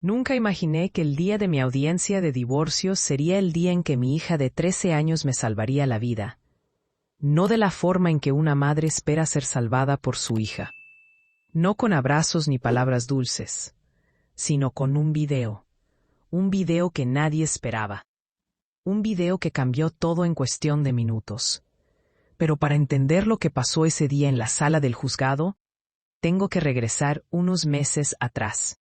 Nunca imaginé que el día de mi audiencia de divorcio sería el día en que mi hija de 13 años me salvaría la vida. No de la forma en que una madre espera ser salvada por su hija. No con abrazos ni palabras dulces, sino con un video. Un video que nadie esperaba. Un video que cambió todo en cuestión de minutos. Pero para entender lo que pasó ese día en la sala del juzgado, tengo que regresar unos meses atrás.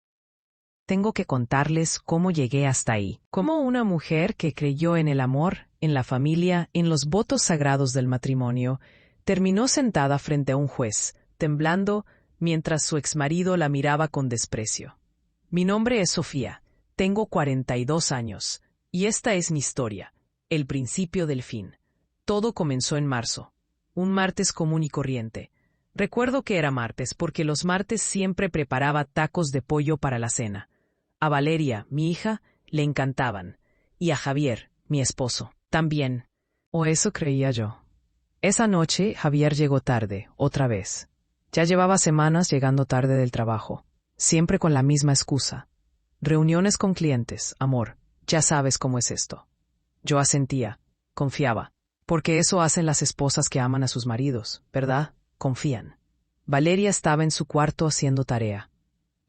Tengo que contarles cómo llegué hasta ahí. Cómo una mujer que creyó en el amor, en la familia, en los votos sagrados del matrimonio, terminó sentada frente a un juez, temblando, mientras su exmarido la miraba con desprecio. Mi nombre es Sofía, tengo 42 años, y esta es mi historia, el principio del fin. Todo comenzó en marzo, un martes común y corriente. Recuerdo que era martes porque los martes siempre preparaba tacos de pollo para la cena. A Valeria, mi hija, le encantaban, y a Javier, mi esposo, también. O eso creía yo. Esa noche Javier llegó tarde, otra vez. Ya llevaba semanas llegando tarde del trabajo, siempre con la misma excusa. Reuniones con clientes, amor, ya sabes cómo es esto. Yo asentía, confiaba, porque eso hacen las esposas que aman a sus maridos, ¿verdad? Confían. Valeria estaba en su cuarto haciendo tarea.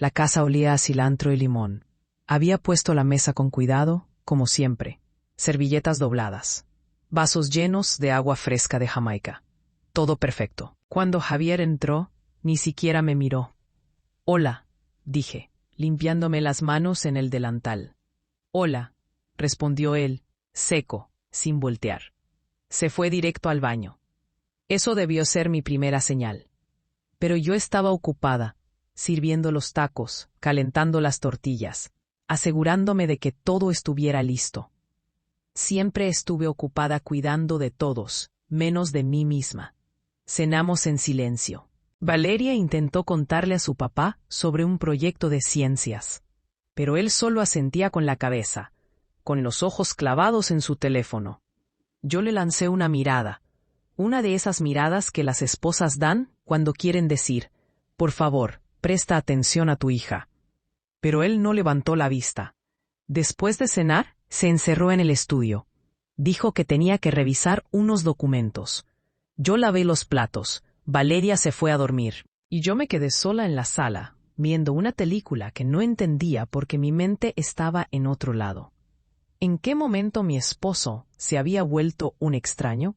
La casa olía a cilantro y limón. Había puesto la mesa con cuidado, como siempre. Servilletas dobladas. Vasos llenos de agua fresca de Jamaica. Todo perfecto. Cuando Javier entró, ni siquiera me miró. «Hola», dije, limpiándome las manos en el delantal. «Hola», respondió él, seco, sin voltear. Se fue directo al baño. Eso debió ser mi primera señal. Pero yo estaba ocupada, sirviendo los tacos, calentando las tortillas, asegurándome de que todo estuviera listo. Siempre estuve ocupada cuidando de todos, menos de mí misma. Cenamos en silencio. Valeria intentó contarle a su papá sobre un proyecto de ciencias, pero él solo asentía con la cabeza, con los ojos clavados en su teléfono. Yo le lancé una mirada, una de esas miradas que las esposas dan cuando quieren decir, por favor, presta atención a tu hija. Pero él no levantó la vista. Después de cenar, se encerró en el estudio. Dijo que tenía que revisar unos documentos. Yo lavé los platos, Valeria se fue a dormir, y yo me quedé sola en la sala, viendo una película que no entendía porque mi mente estaba en otro lado. ¿En qué momento mi esposo se había vuelto un extraño?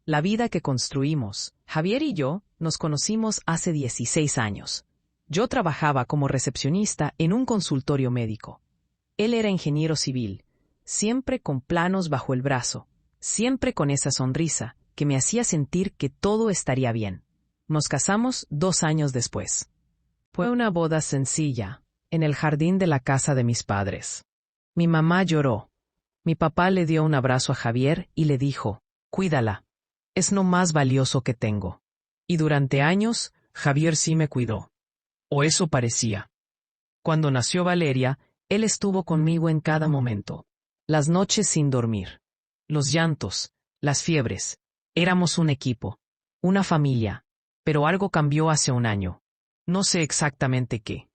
La vida que construimos, Javier y yo, nos conocimos hace 16 años. Yo trabajaba como recepcionista en un consultorio médico. Él era ingeniero civil, siempre con planos bajo el brazo, siempre con esa sonrisa que me hacía sentir que todo estaría bien. Nos casamos 2 años después. Fue una boda sencilla, en el jardín de la casa de mis padres. Mi mamá lloró. Mi papá le dio un abrazo a Javier y le dijo, «Cuídala. Es lo más valioso que tengo». Y durante años, Javier sí me cuidó. O eso parecía. Cuando nació Valeria, él estuvo conmigo en cada momento. Las noches sin dormir. Los llantos, las fiebres. Éramos un equipo. Una familia. Pero algo cambió hace un año. No sé exactamente qué.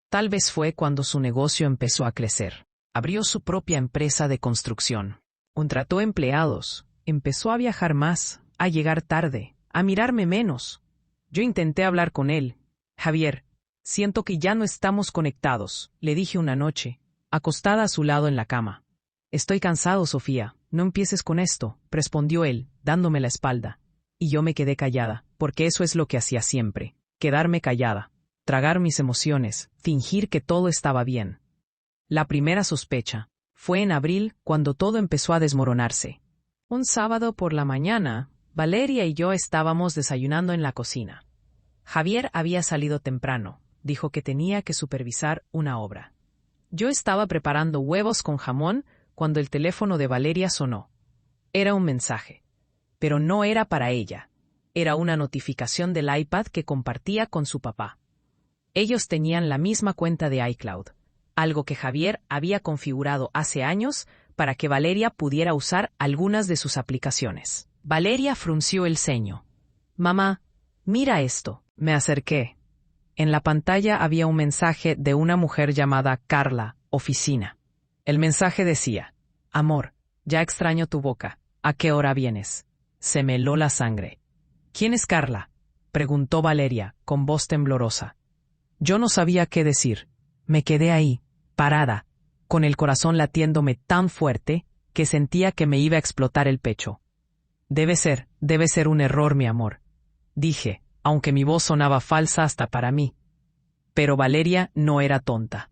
Tal vez fue cuando su negocio empezó a crecer. Abrió su propia empresa de construcción. Contrató empleados. Empezó a viajar más, a llegar tarde, a mirarme menos. Yo intenté hablar con él. «Javier, siento que ya no estamos conectados», le dije una noche, acostada a su lado en la cama. «Estoy cansado, Sofía, no empieces con esto», respondió él, dándome la espalda. Y yo me quedé callada, porque eso es lo que hacía siempre, quedarme callada, tragar mis emociones, fingir que todo estaba bien. La primera sospecha fue en abril, cuando todo empezó a desmoronarse. Un sábado por la mañana, Valeria y yo estábamos desayunando en la cocina. Javier había salido temprano, dijo que tenía que supervisar una obra. Yo estaba preparando huevos con jamón cuando el teléfono de Valeria sonó. Era un mensaje, pero no era para ella. Era una notificación del iPad que compartía con su papá. Ellos tenían la misma cuenta de iCloud, algo que Javier había configurado hace años para que Valeria pudiera usar algunas de sus aplicaciones. Valeria frunció el ceño. «Mamá, mira esto». Me acerqué. En la pantalla había un mensaje de una mujer llamada Carla, oficina. El mensaje decía: Amor, ya extraño tu boca. ¿A qué hora vienes? Se me heló la sangre. ¿Quién es Carla?, preguntó Valeria, con voz temblorosa. Yo no sabía qué decir. Me quedé ahí, parada, con el corazón latiéndome tan fuerte que sentía que me iba a explotar el pecho. Debe ser un error, mi amor, dije, aunque mi voz sonaba falsa hasta para mí. Pero Valeria no era tonta.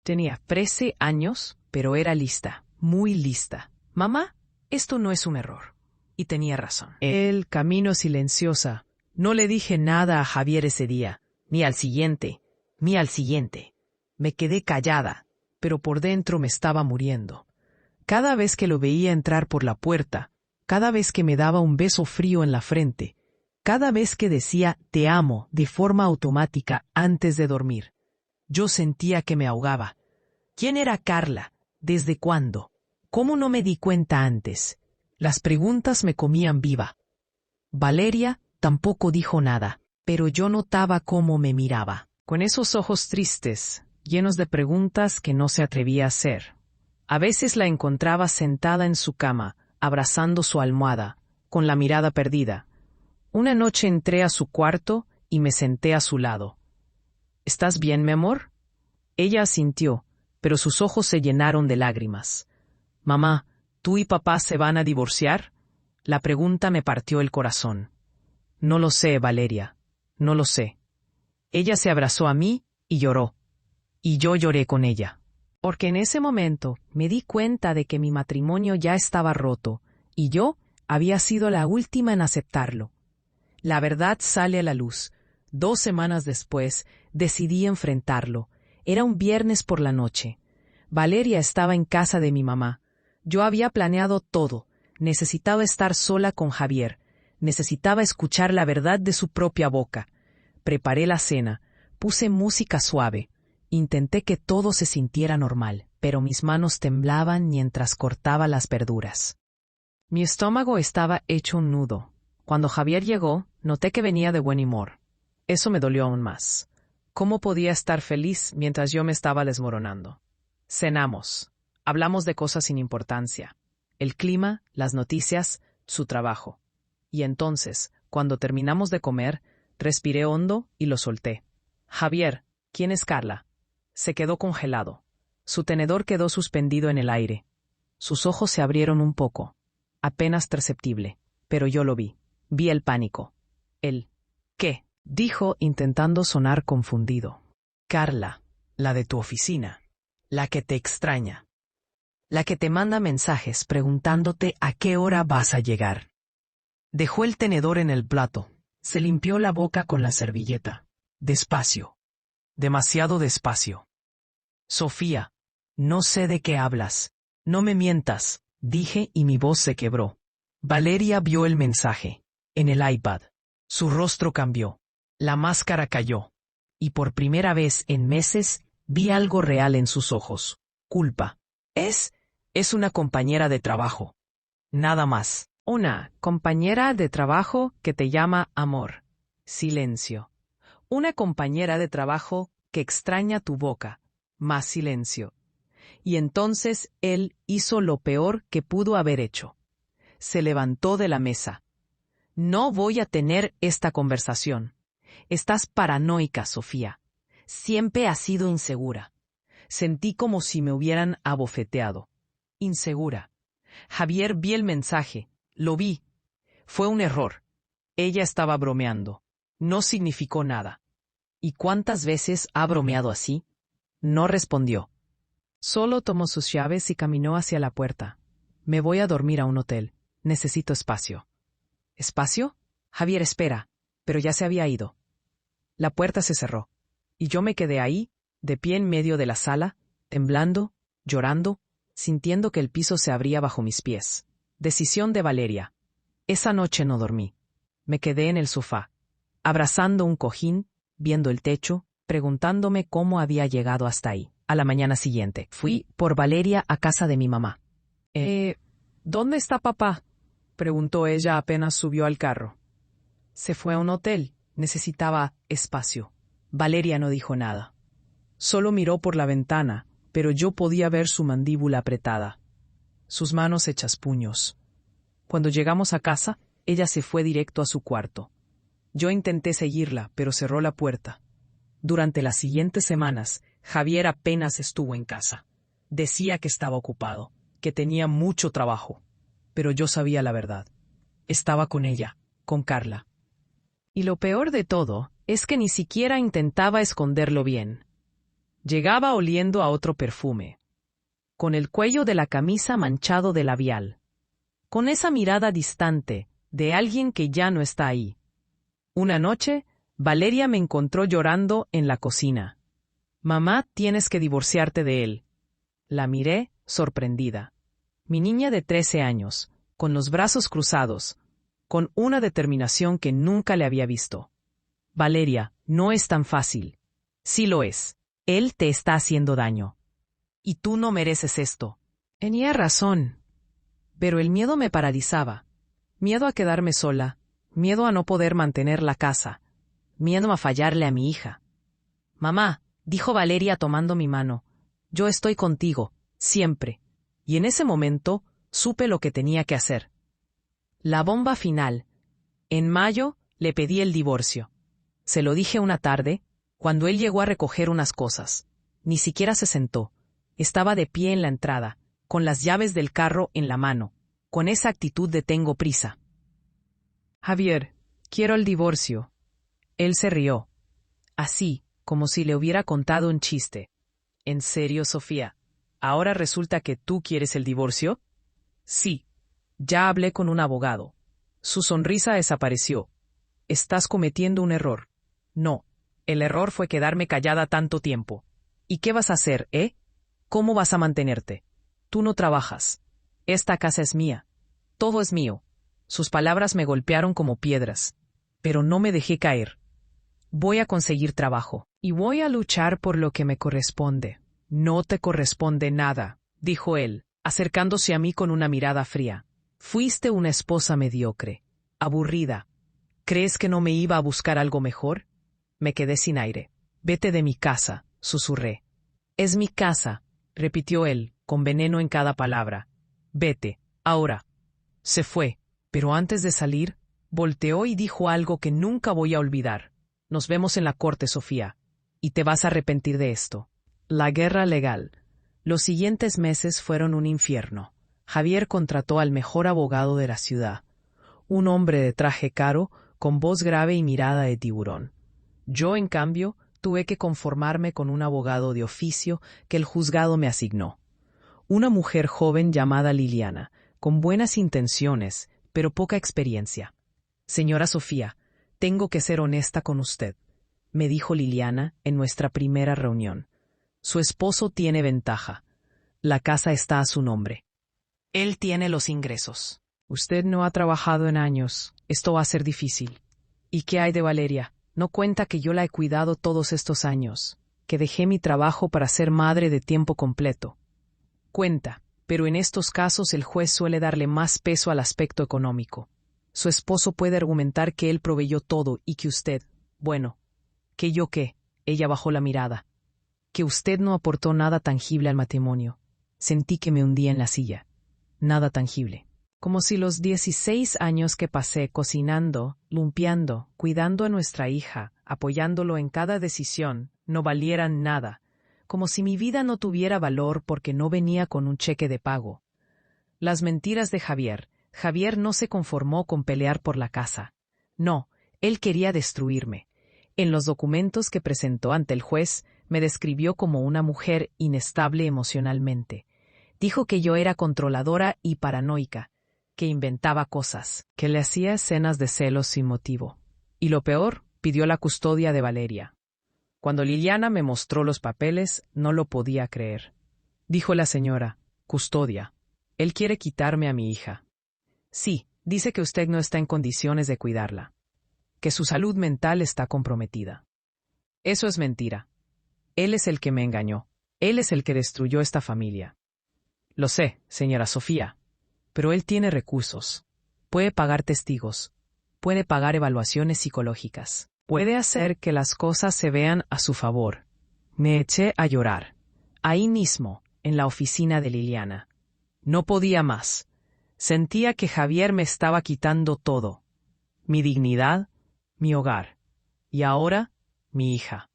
Tenía 13 años, pero era lista, muy lista. Mamá, esto no es un error. Y tenía razón. El camino silenciosa. No le dije nada a Javier ese día, ni al siguiente, ni al siguiente. Me quedé callada, pero por dentro me estaba muriendo. Cada vez que lo veía entrar por la puerta, cada vez que me daba un beso frío en la frente, cada vez que decía te amo de forma automática antes de dormir, yo sentía que me ahogaba. ¿Quién era Carla? ¿Desde cuándo? ¿Cómo no me di cuenta antes? Las preguntas me comían viva. Valeria tampoco dijo nada, pero yo notaba cómo me miraba, con esos ojos tristes, llenos de preguntas que no se atrevía a hacer. A veces la encontraba sentada en su cama, abrazando su almohada, con la mirada perdida. Una noche entré a su cuarto y me senté a su lado. ¿Estás bien, mi amor? Ella asintió, pero sus ojos se llenaron de lágrimas. Mamá, ¿tú y papá se van a divorciar? La pregunta me partió el corazón. No lo sé, Valeria, no lo sé. Ella se abrazó a mí y lloró. Y yo lloré con ella. Porque en ese momento me di cuenta de que mi matrimonio ya estaba roto, y yo había sido la última en aceptarlo. La verdad sale a la luz. 2 semanas después, decidí enfrentarlo. Era un viernes por la noche. Valeria estaba en casa de mi mamá. Yo había planeado todo. Necesitaba estar sola con Javier. Necesitaba escuchar la verdad de su propia boca. Preparé la cena. Puse música suave. Intenté que todo se sintiera normal, pero mis manos temblaban mientras cortaba las verduras. Mi estómago estaba hecho un nudo. Cuando Javier llegó, noté que venía de buen humor. Eso me dolió aún más. ¿Cómo podía estar feliz mientras yo me estaba desmoronando? Cenamos. Hablamos de cosas sin importancia. El clima, las noticias, su trabajo. Y entonces, cuando terminamos de comer, respiré hondo y lo solté. Javier, ¿quién es Carla? Se quedó congelado. Su tenedor quedó suspendido en el aire. Sus ojos se abrieron un poco. Apenas perceptible, pero yo lo vi. Vi el pánico. ¿Qué? Dijo intentando sonar confundido. Carla, la de tu oficina. La que te extraña. La que te manda mensajes preguntándote a qué hora vas a llegar. Dejó el tenedor en el plato. Se limpió la boca con la servilleta. Despacio. Demasiado despacio. Sofía, no sé de qué hablas. No me mientas, dije y mi voz se quebró. Valeria vio el mensaje. En el iPad. Su rostro cambió. La máscara cayó. Y por primera vez en meses vi algo real en sus ojos. Culpa. Es una compañera de trabajo. Nada más. Una compañera de trabajo que te llama amor. Silencio. Una compañera de trabajo que extraña tu boca. Más silencio. Y entonces él hizo lo peor que pudo haber hecho. Se levantó de la mesa. No voy a tener esta conversación. Estás paranoica, Sofía. Siempre has sido insegura. Sentí como si me hubieran abofeteado. Insegura. Javier, vi el mensaje. Lo vi. Fue un error. Ella estaba bromeando. No significó nada. ¿Y cuántas veces ha bromeado así? No respondió. Solo tomó sus llaves y caminó hacia la puerta. Me voy a dormir a un hotel. Necesito espacio. ¿Espacio? Javier, espera. Pero ya se había ido. La puerta se cerró. Y yo me quedé ahí, de pie en medio de la sala, temblando, llorando, sintiendo que el piso se abría bajo mis pies. Decisión de Valeria. Esa noche no dormí. Me quedé en el sofá, abrazando un cojín, viendo el techo, preguntándome cómo había llegado hasta ahí. A la mañana siguiente, fui por Valeria a casa de mi mamá. ¿Dónde está papá?, preguntó ella apenas subió al carro. Se fue a un hotel. Necesitaba espacio. Valeria no dijo nada. Solo miró por la ventana, pero yo podía ver su mandíbula apretada, sus manos hechas puños. Cuando llegamos a casa, ella se fue directo a su cuarto. Yo intenté seguirla, pero cerró la puerta. Durante las siguientes semanas, Javier apenas estuvo en casa. Decía que estaba ocupado, que tenía mucho trabajo. Pero yo sabía la verdad. Estaba con ella, con Carla. Y lo peor de todo es que ni siquiera intentaba esconderlo bien. Llegaba oliendo a otro perfume, con el cuello de la camisa manchado de labial, con esa mirada distante de alguien que ya no está ahí. Una noche, Valeria me encontró llorando en la cocina. «Mamá, tienes que divorciarte de él». La miré, sorprendida. Mi niña de 13 años, con los brazos cruzados, con una determinación que nunca le había visto. «Valeria, no es tan fácil». «Sí lo es. Él te está haciendo daño. Y tú no mereces esto». Tenía razón. Pero el miedo me paralizaba. Miedo a quedarme sola, miedo a no poder mantener la casa, miedo a fallarle a mi hija. «Mamá», dijo Valeria tomando mi mano, «yo estoy contigo, siempre». Y en ese momento supe lo que tenía que hacer. La bomba final. En mayo le pedí el divorcio. Se lo dije una tarde, cuando él llegó a recoger unas cosas. Ni siquiera se sentó. Estaba de pie en la entrada, con las llaves del carro en la mano, con esa actitud de tengo prisa. «Javier, quiero el divorcio». Él se rió, así, como si le hubiera contado un chiste. «¿En serio, Sofía? ¿Ahora resulta que tú quieres el divorcio?» «Sí. Ya hablé con un abogado». Su sonrisa desapareció. «Estás cometiendo un error». «No. El error fue quedarme callada tanto tiempo». «¿Y qué vas a hacer, ¿Cómo vas a mantenerte? Tú no trabajas. Esta casa es mía. Todo es mío». Sus palabras me golpearon como piedras. Pero no me dejé caer. «Voy a conseguir trabajo. Y voy a luchar por lo que me corresponde». «No te corresponde nada», dijo él, acercándose a mí con una mirada fría. «Fuiste una esposa mediocre, aburrida. ¿Crees que no me iba a buscar algo mejor?» Me quedé sin aire. «Vete de mi casa», susurré. «Es mi casa», repitió él, con veneno en cada palabra. «Vete, ahora». Se fue, pero antes de salir, volteó y dijo algo que nunca voy a olvidar. «Nos vemos en la corte, Sofía, y te vas a arrepentir de esto». La guerra legal. Los siguientes meses fueron un infierno. Javier contrató al mejor abogado de la ciudad, un hombre de traje caro, con voz grave y mirada de tiburón. Yo, en cambio, tuve que conformarme con un abogado de oficio que el juzgado me asignó. Una mujer joven llamada Liliana, con buenas intenciones, pero poca experiencia. «Señora Sofía, tengo que ser honesta con usted», me dijo Liliana en nuestra primera reunión. «Su esposo tiene ventaja. La casa está a su nombre. Él tiene los ingresos. Usted no ha trabajado en años. Esto va a ser difícil. ¿Y qué hay de Valeria? No cuenta que yo la he cuidado todos estos años, que dejé mi trabajo para ser madre de tiempo completo. Cuenta, pero en estos casos el juez suele darle más peso al aspecto económico. Su esposo puede argumentar que él proveyó todo y que usted, bueno, ¿que yo qué?». Ella bajó la mirada. «Que usted no aportó nada tangible al matrimonio». Sentí que me hundía en la silla. Nada tangible. Como si los 16 años que pasé cocinando, limpiando, cuidando a nuestra hija, apoyándolo en cada decisión, no valieran nada. Como si mi vida no tuviera valor porque no venía con un cheque de pago. Las mentiras de Javier. Javier no se conformó con pelear por la casa. No, él quería destruirme. En los documentos que presentó ante el juez, me describió como una mujer inestable emocionalmente. Dijo que yo era controladora y paranoica, que inventaba cosas, que le hacía escenas de celos sin motivo. Y lo peor, pidió la custodia de Valeria. Cuando Liliana me mostró los papeles, no lo podía creer. Dijo la señora: «Custodia. Él quiere quitarme a mi hija». «Sí, dice que usted no está en condiciones de cuidarla, que su salud mental está comprometida». «Eso es mentira. Él es el que me engañó. Él es el que destruyó esta familia». «Lo sé, señora Sofía, pero él tiene recursos. Puede pagar testigos, puede pagar evaluaciones psicológicas». puede hacer que las cosas se vean a su favor. Me eché a llorar. Ahí mismo, en la oficina de Liliana. No podía más. Sentía que Javier me estaba quitando todo. Mi dignidad, mi hogar. Y ahora, mi hija.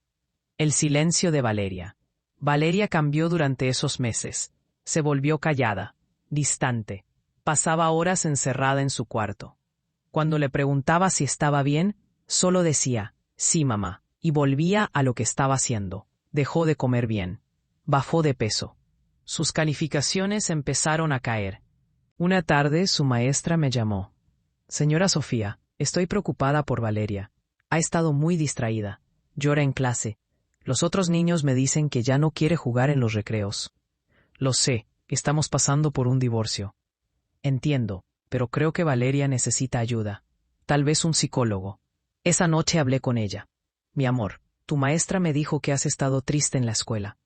El silencio de Valeria. Valeria cambió durante esos meses. Se volvió callada, distante. Pasaba horas encerrada en su cuarto. Cuando le preguntaba si estaba bien, solo decía, sí, mamá, y volvía a lo que estaba haciendo. Dejó de comer bien. Bajó de peso. Sus calificaciones empezaron a caer. Una tarde su maestra me llamó. Señora Sofía, estoy preocupada por Valeria. Ha estado muy distraída. Llora en clase. Los otros niños me dicen que ya no quiere jugar en los recreos. Lo sé, estamos pasando por un divorcio. Entiendo, pero creo que Valeria necesita ayuda. Tal vez un psicólogo. Esa noche hablé con ella. Mi amor, tu maestra me dijo que has estado triste en la escuela.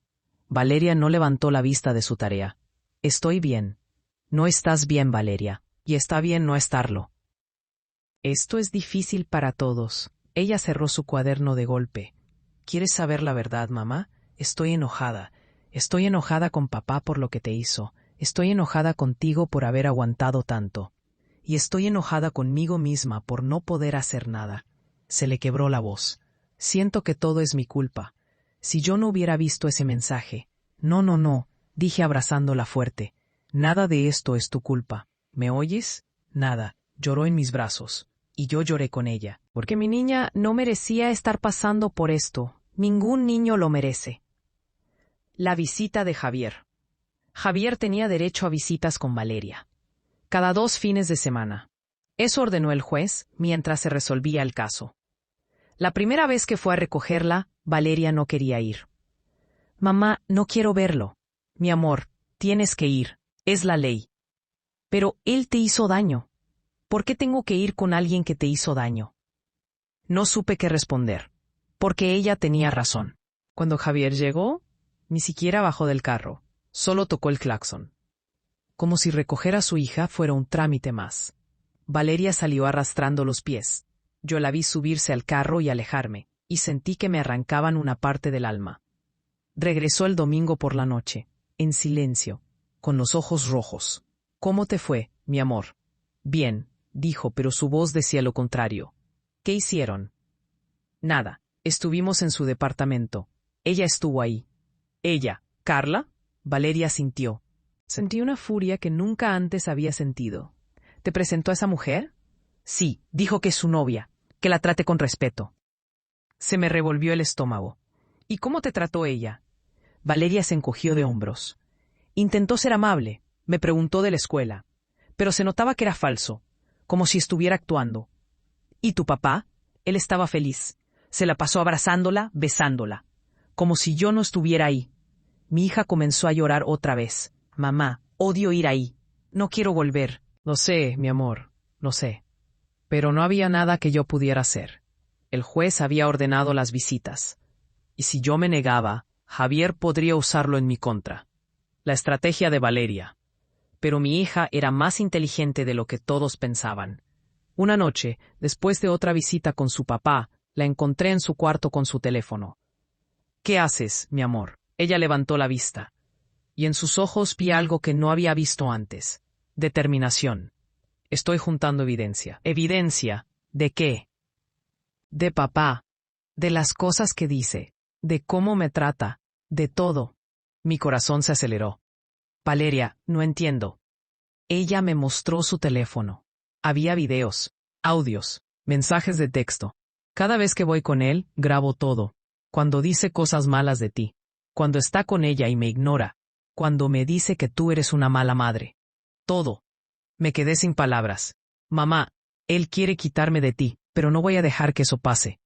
Valeria no levantó la vista de su tarea. Estoy bien. No estás bien, Valeria, y está bien no estarlo. Esto es difícil para todos. Ella cerró su cuaderno de golpe. ¿Quieres saber la verdad, mamá? Estoy enojada. Estoy enojada con papá por lo que te hizo. Estoy enojada contigo por haber aguantado tanto. Y estoy enojada conmigo misma por no poder hacer nada. Se le quebró la voz. Siento que todo es mi culpa. Si yo no hubiera visto ese mensaje. No, dije abrazándola fuerte. Nada de esto es tu culpa. ¿Me oyes? Nada. Lloró en mis brazos. Y yo lloré con ella. Porque mi niña no merecía estar pasando por esto. Ningún niño lo merece. La visita de Javier. Javier tenía derecho a visitas con Valeria. Cada 2 fines de semana. Eso ordenó el juez mientras se resolvía el caso. La primera vez que fue a recogerla, Valeria no quería ir. Mamá, no quiero verlo. Mi amor, tienes que ir. Es la ley. Pero él te hizo daño. ¿Por qué tengo que ir con alguien que te hizo daño? No supe qué responder, porque ella tenía razón. Cuando Javier llegó, ni siquiera bajó del carro, solo tocó el claxon. Como si recoger a su hija fuera un trámite más. Valeria salió arrastrando los pies. Yo la vi subirse al carro y alejarme, y sentí que me arrancaban una parte del alma. Regresó el domingo por la noche, en silencio, con los ojos rojos. ¿Cómo te fue, mi amor? Bien, dijo, pero su voz decía lo contrario. ¿Qué hicieron? Nada. Estuvimos en su departamento. Ella estuvo ahí. ¿Ella? ¿Carla? Valeria sintió. Sentí una furia que nunca antes había sentido. ¿Te presentó a esa mujer? Sí, dijo que es su novia, que la trate con respeto. Se me revolvió el estómago. ¿Y cómo te trató ella? Valeria se encogió de hombros. Intentó ser amable, me preguntó de la escuela, pero se notaba que era falso, como si estuviera actuando. ¿Y tu papá? Él estaba feliz. Se la pasó abrazándola, besándola, como si yo no estuviera ahí. Mi hija comenzó a llorar otra vez. Mamá, odio ir ahí. No quiero volver. Lo sé, mi amor, lo sé. Pero no había nada que yo pudiera hacer. El juez había ordenado las visitas. Y si yo me negaba, Javier podría usarlo en mi contra. La estrategia de Valeria. Pero mi hija era más inteligente de lo que todos pensaban. Una noche, después de otra visita con su papá, la encontré en su cuarto con su teléfono. ¿Qué haces, mi amor? Ella levantó la vista. Y en sus ojos vi algo que no había visto antes. Determinación. Estoy juntando evidencia. ¿Evidencia? ¿De qué? De papá. De las cosas que dice. De cómo me trata. De todo. Mi corazón se aceleró. Valeria, no entiendo. Ella me mostró su teléfono. Había videos, audios, mensajes de texto. Cada vez que voy con él, grabo todo. Cuando dice cosas malas de ti. Cuando está con ella y me ignora. Cuando me dice que tú eres una mala madre. Todo. Me quedé sin palabras. Mamá, él quiere quitarme de ti, pero no voy a dejar que eso pase.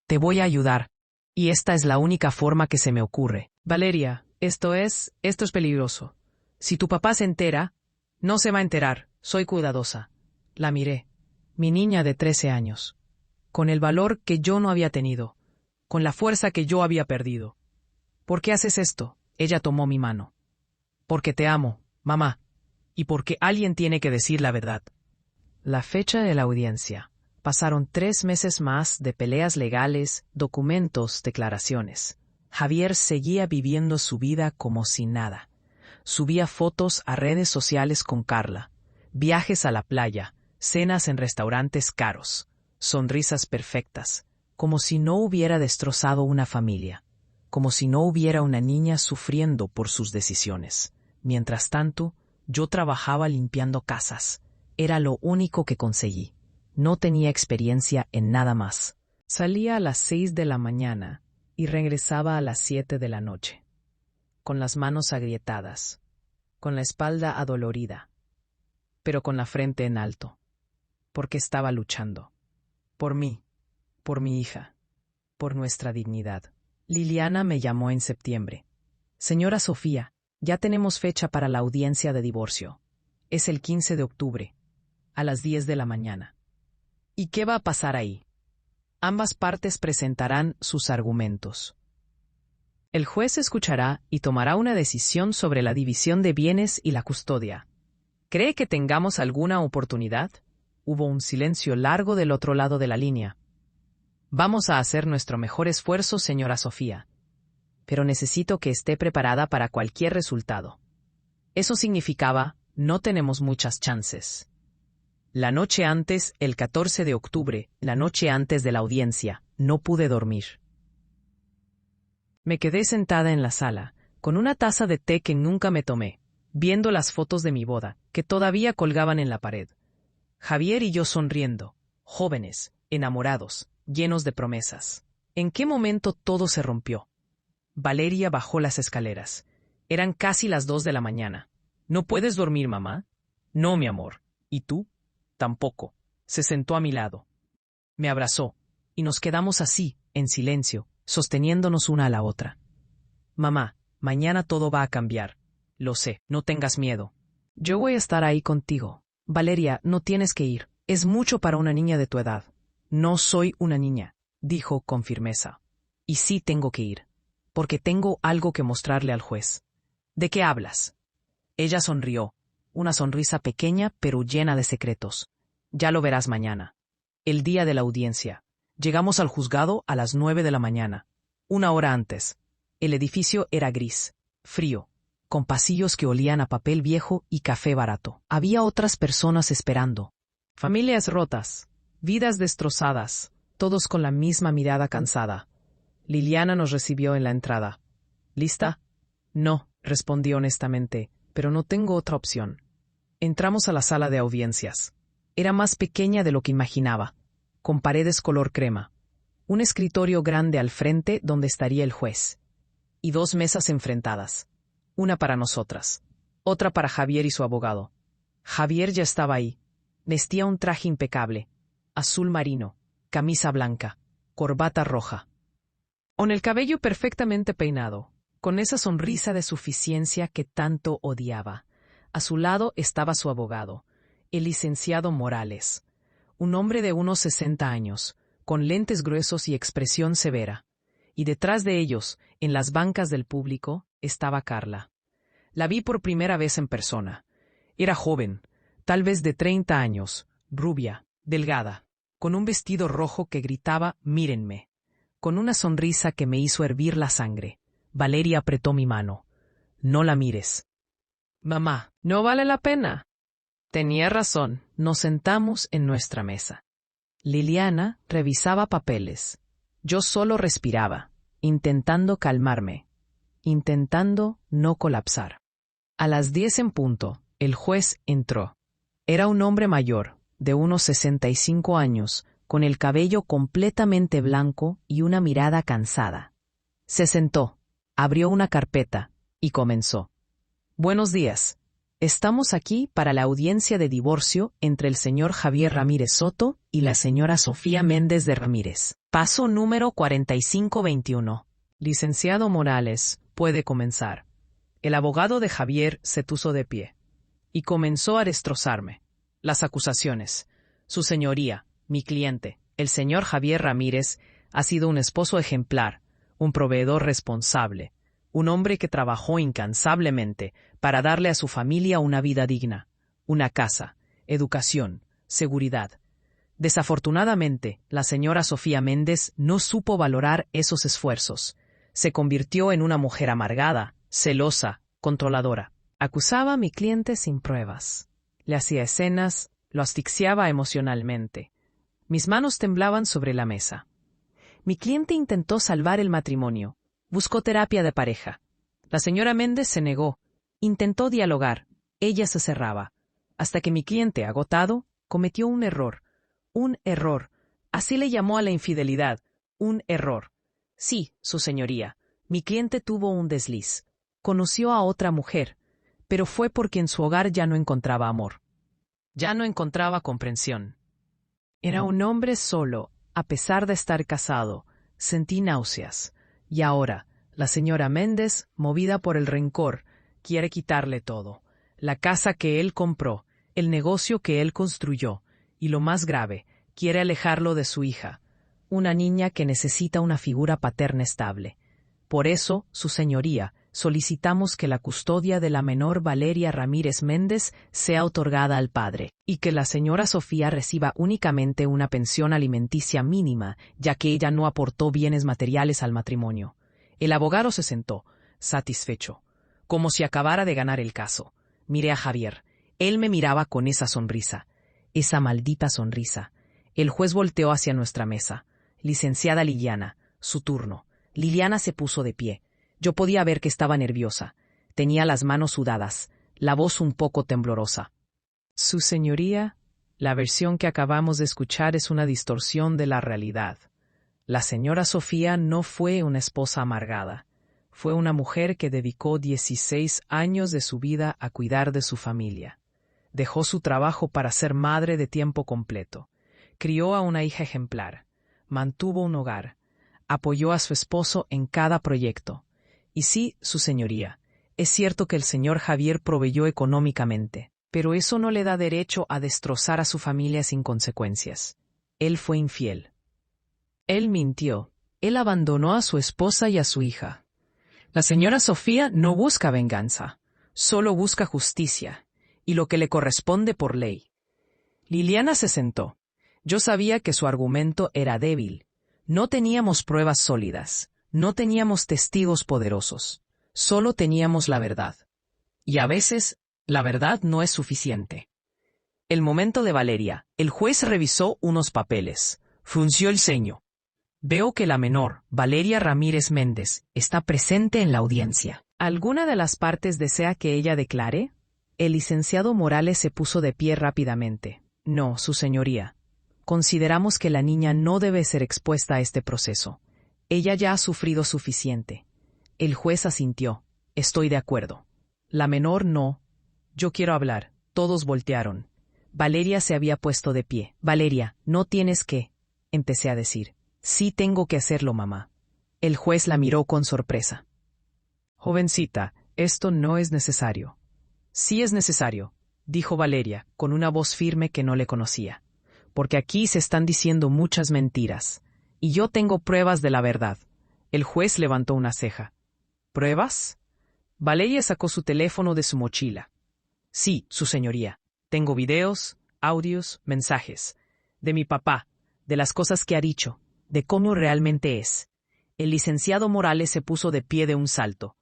Te voy a ayudar. Y esta es la única forma que se me ocurre. Valeria, esto es peligroso. Si tu papá se entera, no se va a enterar. Soy cuidadosa. La miré. Mi niña de 13 años. Con el valor que yo no había tenido. Con la fuerza que yo había perdido. ¿Por qué haces esto? Ella tomó mi mano. Porque te amo, mamá. Y porque alguien tiene que decir la verdad. La fecha de la audiencia. Pasaron 3 meses más de peleas legales, documentos, declaraciones. Javier seguía viviendo su vida como si nada. Subía fotos a redes sociales con Carla, viajes a la playa, cenas en restaurantes caros, sonrisas perfectas, como si no hubiera destrozado una familia, como si no hubiera una niña sufriendo por sus decisiones. Mientras tanto, yo trabajaba limpiando casas. Era lo único que conseguí. No tenía experiencia en nada más. Salía a las 6 de la mañana y regresaba a las 7 de la noche, con las manos agrietadas, con la espalda adolorida, pero con la frente en alto, porque estaba luchando. Por mí, por mi hija, por nuestra dignidad. Liliana me llamó en septiembre. Señora Sofía, ya tenemos fecha para la audiencia de divorcio. Es el 15 de octubre, a las 10 de la mañana. ¿Y qué va a pasar ahí? Ambas partes presentarán sus argumentos. El juez escuchará y tomará una decisión sobre la división de bienes y la custodia. ¿Cree que tengamos alguna oportunidad? Hubo un silencio largo del otro lado de la línea. Vamos a hacer nuestro mejor esfuerzo, señora Sofía. Pero necesito que esté preparada para cualquier resultado. Eso significaba, no tenemos muchas chances. La noche antes, el 14 de octubre, la noche antes de la audiencia, no pude dormir. Me quedé sentada en la sala, con una taza de té que nunca me tomé, viendo las fotos de mi boda, que todavía colgaban en la pared. Javier y yo sonriendo, jóvenes, enamorados, llenos de promesas. ¿En qué momento todo se rompió? Valeria bajó las escaleras. Eran casi las 2 de la mañana. ¿No puedes dormir, mamá? No, mi amor. ¿Y tú? Tampoco. Se sentó a mi lado. Me abrazó, y nos quedamos así, en silencio, sosteniéndonos una a la otra. Mamá, mañana todo va a cambiar. Lo sé, no tengas miedo. Yo voy a estar ahí contigo. Valeria, no tienes que ir. Es mucho para una niña de tu edad. No soy una niña, dijo con firmeza. Y sí tengo que ir, porque tengo algo que mostrarle al juez. ¿De qué hablas? Ella sonrió, una sonrisa pequeña pero llena de secretos. Ya lo verás mañana. El día de la audiencia. Llegamos al juzgado a las 9 de la mañana, 1 hora antes. El edificio era gris, frío, con pasillos que olían a papel viejo y café barato. Había otras personas esperando. Familias rotas, vidas destrozadas, todos con la misma mirada cansada. Liliana nos recibió en la entrada. ¿Lista? No, respondí honestamente, pero no tengo otra opción. Entramos a la sala de audiencias. Era más pequeña de lo que imaginaba, con paredes color crema, un escritorio grande al frente donde estaría el juez, y 2 mesas enfrentadas, una para nosotras, otra para Javier y su abogado. Javier ya estaba ahí. Vestía un traje impecable, azul marino, camisa blanca, corbata roja, con el cabello perfectamente peinado, con esa sonrisa de suficiencia que tanto odiaba. A su lado estaba su abogado, el licenciado Morales, un hombre de unos 60 años, con lentes gruesos y expresión severa. Y detrás de ellos, en las bancas del público, estaba Carla. La vi por primera vez en persona. Era joven, tal vez de 30 años, rubia, delgada, con un vestido rojo que gritaba «Mírenme», con una sonrisa que me hizo hervir la sangre. Valeria apretó mi mano. «No la mires». «Mamá, no vale la pena». Tenía razón. Nos sentamos en nuestra mesa. Liliana revisaba papeles. Yo solo respiraba, intentando calmarme, intentando no colapsar. A las 10 en punto, el juez entró. Era un hombre mayor, de unos 65 años, con el cabello completamente blanco y una mirada cansada. Se sentó, abrió una carpeta y comenzó. «Buenos días. Estamos aquí para la audiencia de divorcio entre el señor Javier Ramírez Soto y la señora Sofía Méndez de Ramírez. Paso número 4521. Licenciado Morales, puede comenzar». El abogado de Javier se puso de pie y comenzó a destrozarme. Las acusaciones. Su señoría, mi cliente, el señor Javier Ramírez, ha sido un esposo ejemplar, un proveedor responsable, un hombre que trabajó incansablemente para darle a su familia una vida digna, una casa, educación, seguridad. Desafortunadamente, la señora Sofía Méndez no supo valorar esos esfuerzos. Se convirtió en una mujer amargada, celosa, controladora. Acusaba a mi cliente sin pruebas. Le hacía escenas, lo asfixiaba emocionalmente. Mis manos temblaban sobre la mesa. Mi cliente intentó salvar el matrimonio. Buscó terapia de pareja. La señora Méndez se negó. Intentó dialogar. Ella se cerraba. Hasta que mi cliente, agotado, cometió un error. Un error. Así le llamó a la infidelidad. Un error. Sí, su señoría. Mi cliente tuvo un desliz. Conoció a otra mujer, pero fue porque en su hogar ya no encontraba amor. Ya no encontraba comprensión. Era un hombre solo, a pesar de estar casado. Sentí náuseas. Y ahora, la señora Méndez, movida por el rencor, quiere quitarle todo. La casa que él compró, el negocio que él construyó, y lo más grave, quiere alejarlo de su hija, una niña que necesita una figura paterna estable. Por eso, su señoría, solicitamos que la custodia de la menor Valeria Ramírez Méndez sea otorgada al padre, y que la señora Sofía reciba únicamente una pensión alimenticia mínima, ya que ella no aportó bienes materiales al matrimonio. El abogado se sentó, satisfecho, como si acabara de ganar el caso. Miré a Javier. Él me miraba con esa sonrisa. Esa maldita sonrisa. El juez volteó hacia nuestra mesa. Licenciada Liliana, su turno. Liliana se puso de pie. Yo podía ver que estaba nerviosa. Tenía las manos sudadas, la voz un poco temblorosa. Su señoría, la versión que acabamos de escuchar es una distorsión de la realidad. La señora Sofía no fue una esposa amargada. Fue una mujer que dedicó 16 años de su vida a cuidar de su familia. Dejó su trabajo para ser madre de tiempo completo. Crió a una hija ejemplar. Mantuvo un hogar. Apoyó a su esposo en cada proyecto. Y sí, su señoría, es cierto que el señor Javier proveyó económicamente, pero eso no le da derecho a destrozar a su familia sin consecuencias. Él fue infiel. Él mintió. Él abandonó a su esposa y a su hija. La señora Sofía no busca venganza, solo busca justicia, y lo que le corresponde por ley. Liliana se sentó. Yo sabía que su argumento era débil. No teníamos pruebas sólidas, no teníamos testigos poderosos, solo teníamos la verdad. Y a veces, la verdad no es suficiente. El momento de Valeria, el juez revisó unos papeles, frunció el ceño. Veo que la menor, Valeria Ramírez Méndez, está presente en la audiencia. ¿Alguna de las partes desea que ella declare? El licenciado Morales se puso de pie rápidamente. No, su señoría. Consideramos que la niña no debe ser expuesta a este proceso. Ella ya ha sufrido suficiente. El juez asintió. Estoy de acuerdo. La menor no. Yo quiero hablar. Todos voltearon. Valeria se había puesto de pie. Valeria, no tienes que. Empecé a decir. Sí tengo que hacerlo, mamá. El juez la miró con sorpresa. Jovencita, esto no es necesario. Sí es necesario, dijo Valeria, con una voz firme que no le conocía. Porque aquí se están diciendo muchas mentiras. Y yo tengo pruebas de la verdad. El juez levantó una ceja. ¿Pruebas? Valeria sacó su teléfono de su mochila. Sí, su señoría. Tengo videos, audios, mensajes. De mi papá, de las cosas que ha dicho, de cómo realmente es. El licenciado Morales se puso de pie de un salto.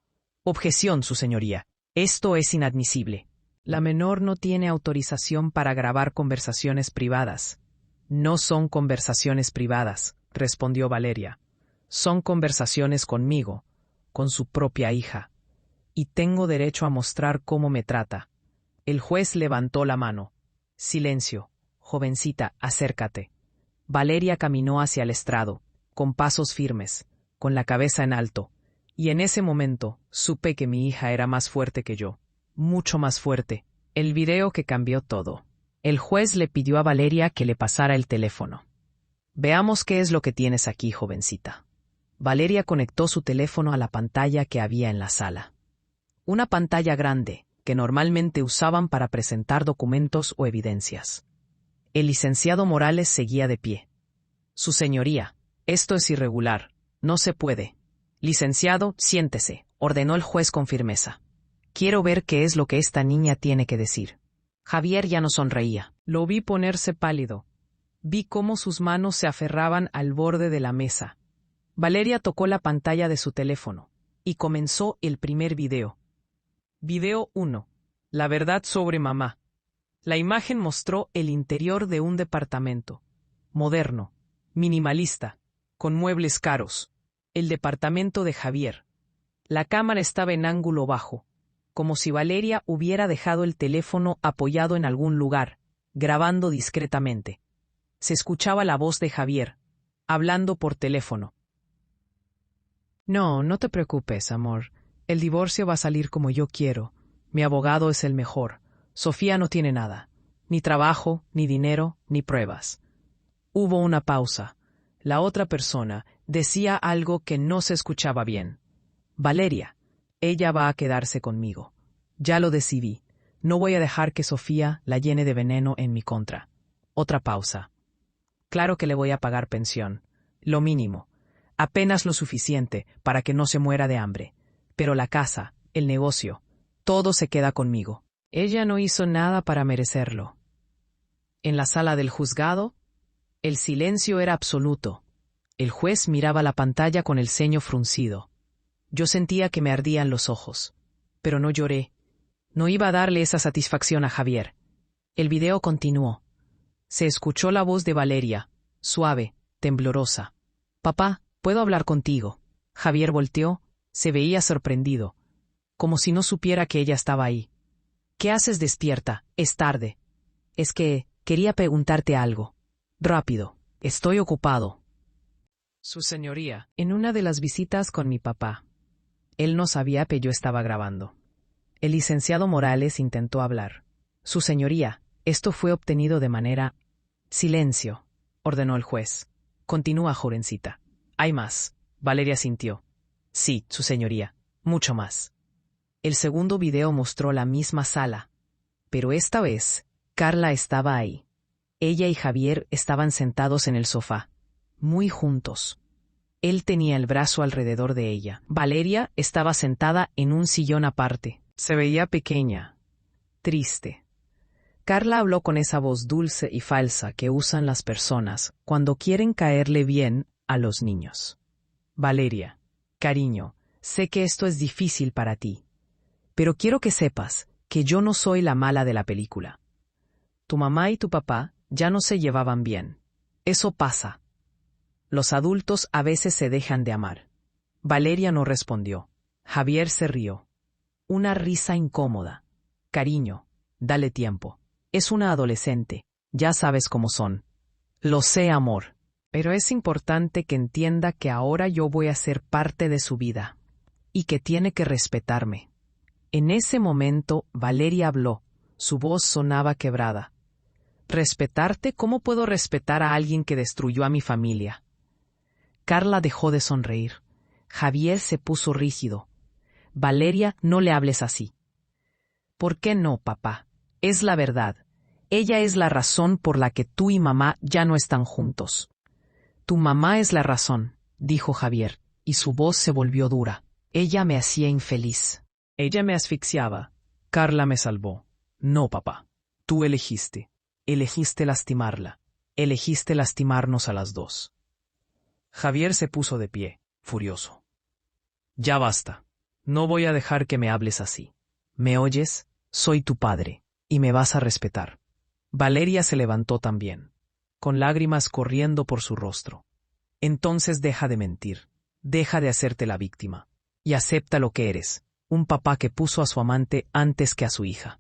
Objeción, su señoría. Esto es inadmisible. La menor no tiene autorización para grabar conversaciones privadas. No son conversaciones privadas, respondió Valeria. Son conversaciones conmigo, con su propia hija. Y tengo derecho a mostrar cómo me trata. El juez levantó la mano. Silencio. Jovencita, acércate. Valeria caminó hacia el estrado, con pasos firmes, con la cabeza en alto, y en ese momento supe que mi hija era más fuerte que yo, mucho más fuerte. El video que cambió todo. El juez le pidió a Valeria que le pasara el teléfono. Veamos qué es lo que tienes aquí, jovencita. Valeria conectó su teléfono a la pantalla que había en la sala. Una pantalla grande, que normalmente usaban para presentar documentos o evidencias. El licenciado Morales seguía de pie. Su señoría, esto es irregular. No se puede. Licenciado, siéntese, ordenó el juez con firmeza. Quiero ver qué es lo que esta niña tiene que decir. Javier ya no sonreía. Lo vi ponerse pálido. Vi cómo sus manos se aferraban al borde de la mesa. Valeria tocó la pantalla de su teléfono y comenzó el primer video. Video 1. La verdad sobre mamá. La imagen mostró el interior de un departamento. Moderno, minimalista, con muebles caros. El departamento de Javier. La cámara estaba en ángulo bajo, como si Valeria hubiera dejado el teléfono apoyado en algún lugar, grabando discretamente. Se escuchaba la voz de Javier, hablando por teléfono. No, no te preocupes, amor. El divorcio va a salir como yo quiero. Mi abogado es el mejor. Sofía no tiene nada. Ni trabajo, ni dinero, ni pruebas. Hubo una pausa. La otra persona decía algo que no se escuchaba bien. Valeria, ella va a quedarse conmigo. Ya lo decidí. No voy a dejar que Sofía la llene de veneno en mi contra. Otra pausa. Claro que le voy a pagar pensión. Lo mínimo. Apenas lo suficiente para que no se muera de hambre. Pero la casa, el negocio, todo se queda conmigo. Ella no hizo nada para merecerlo. En la sala del juzgado, el silencio era absoluto. El juez miraba la pantalla con el ceño fruncido. Yo sentía que me ardían los ojos. Pero no lloré. No iba a darle esa satisfacción a Javier. El video continuó. Se escuchó la voz de Valeria, suave, temblorosa. Papá, ¿puedo hablar contigo? Javier volteó, se veía sorprendido, como si no supiera que ella estaba ahí. ¿Qué haces despierta? Es tarde. Es que quería preguntarte algo. Rápido, estoy ocupado. Su señoría, en una de las visitas con mi papá. Él no sabía que yo estaba grabando. El licenciado Morales intentó hablar. Su señoría, esto fue obtenido de manera... Silencio, ordenó el juez. Continúa, jovencita. Hay más. Valeria sintió. Sí, su señoría, mucho más. El segundo video mostró la misma sala, pero esta vez Carla estaba ahí. Ella y Javier estaban sentados en el sofá, muy juntos. Él tenía el brazo alrededor de ella. Valeria estaba sentada en un sillón aparte. Se veía pequeña, triste. Carla habló con esa voz dulce y falsa que usan las personas cuando quieren caerle bien a los niños. Valeria, cariño, sé que esto es difícil para ti, pero quiero que sepas que yo no soy la mala de la película. Tu mamá y tu papá ya no se llevaban bien. Eso pasa. Los adultos a veces se dejan de amar. Valeria no respondió. Javier se rió. Una risa incómoda. Cariño, dale tiempo. Es una adolescente. Ya sabes cómo son. Lo sé, amor. Pero es importante que entienda que ahora yo voy a ser parte de su vida. Y que tiene que respetarme. En ese momento, Valeria habló. Su voz sonaba quebrada. ¿Respetarte? ¿Cómo puedo respetar a alguien que destruyó a mi familia? Carla dejó de sonreír. Javier se puso rígido. Valeria, no le hables así. ¿Por qué no, papá? Es la verdad. Ella es la razón por la que tú y mamá ya no están juntos. Tu mamá es la razón, dijo Javier, y su voz se volvió dura. Ella me hacía infeliz. Ella me asfixiaba. Carla me salvó. No, papá. Tú elegiste. Elegiste lastimarla. Elegiste lastimarnos a las dos. Javier se puso de pie, furioso. Ya basta. No voy a dejar que me hables así. ¿Me oyes? Soy tu padre, y me vas a respetar. Valeria se levantó también, con lágrimas corriendo por su rostro. Entonces deja de mentir, deja de hacerte la víctima, y acepta lo que eres, un papá que puso a su amante antes que a su hija.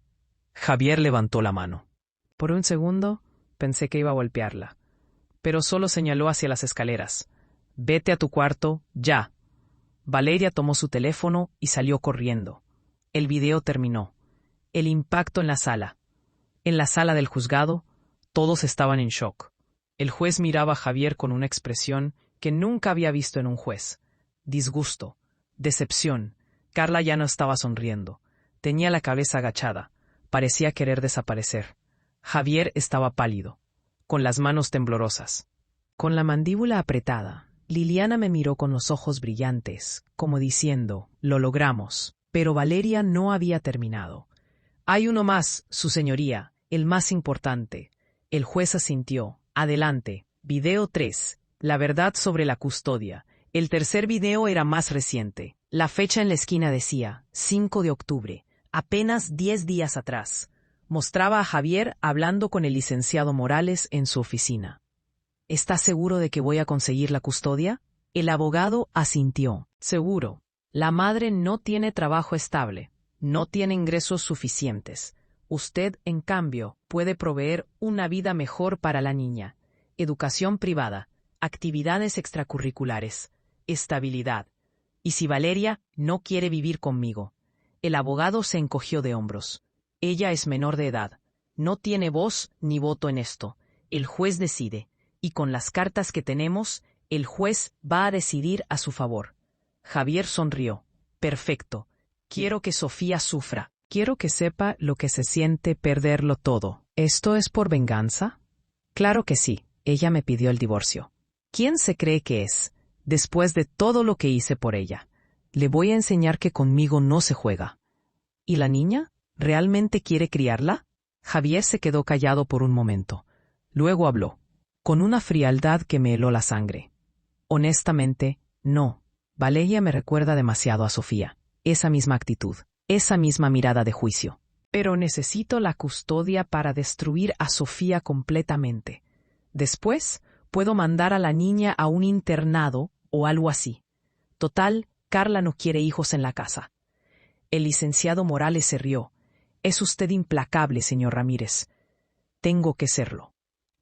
Javier levantó la mano. Por un segundo pensé que iba a golpearla, pero solo señaló hacia las escaleras. Vete a tu cuarto, ya. Valeria tomó su teléfono y salió corriendo. El video terminó. El impacto en la sala. En la sala del juzgado, todos estaban en shock. El juez miraba a Javier con una expresión que nunca había visto en un juez. Disgusto, decepción. Carla ya no estaba sonriendo. Tenía la cabeza agachada. Parecía querer desaparecer. Javier estaba pálido, con las manos temblorosas. Con la mandíbula apretada, Liliana me miró con los ojos brillantes, como diciendo, lo logramos. Pero Valeria no había terminado. Hay uno más, su señoría, el más importante. El juez asintió, Adelante. Video 3. La verdad sobre la custodia. El tercer video era más reciente. La fecha en la esquina decía 5 de octubre, apenas 10 días atrás. Mostraba a Javier hablando con el licenciado Morales en su oficina. ¿Estás seguro de que voy a conseguir la custodia? El abogado asintió. Seguro. La madre no tiene trabajo estable, no tiene ingresos suficientes. Usted, en cambio, puede proveer una vida mejor para la niña. Educación privada, actividades extracurriculares, estabilidad. ¿Y si Valeria no quiere vivir conmigo? El abogado se encogió de hombros. Ella es menor de edad. No tiene voz ni voto en esto. El juez decide. Y con las cartas que tenemos, el juez va a decidir a su favor. Javier sonrió. Perfecto. Quiero que Sofía sufra. Quiero que sepa lo que se siente perderlo todo. ¿Esto es por venganza? Claro que sí. Ella me pidió el divorcio. ¿Quién se cree que es? Después de todo lo que hice por ella. Le voy a enseñar que conmigo no se juega. ¿Y la niña? ¿Realmente quiere criarla? Javier se quedó callado por un momento. Luego habló, con una frialdad que me heló la sangre. Honestamente, no. Valeria me recuerda demasiado a Sofía. Esa misma actitud, esa misma mirada de juicio. Pero necesito la custodia para destruir a Sofía completamente. Después, puedo mandar a la niña a un internado o algo así. Total, Carla no quiere hijos en la casa. El licenciado Morales se rió. Es usted implacable, señor Ramírez. Tengo que serlo.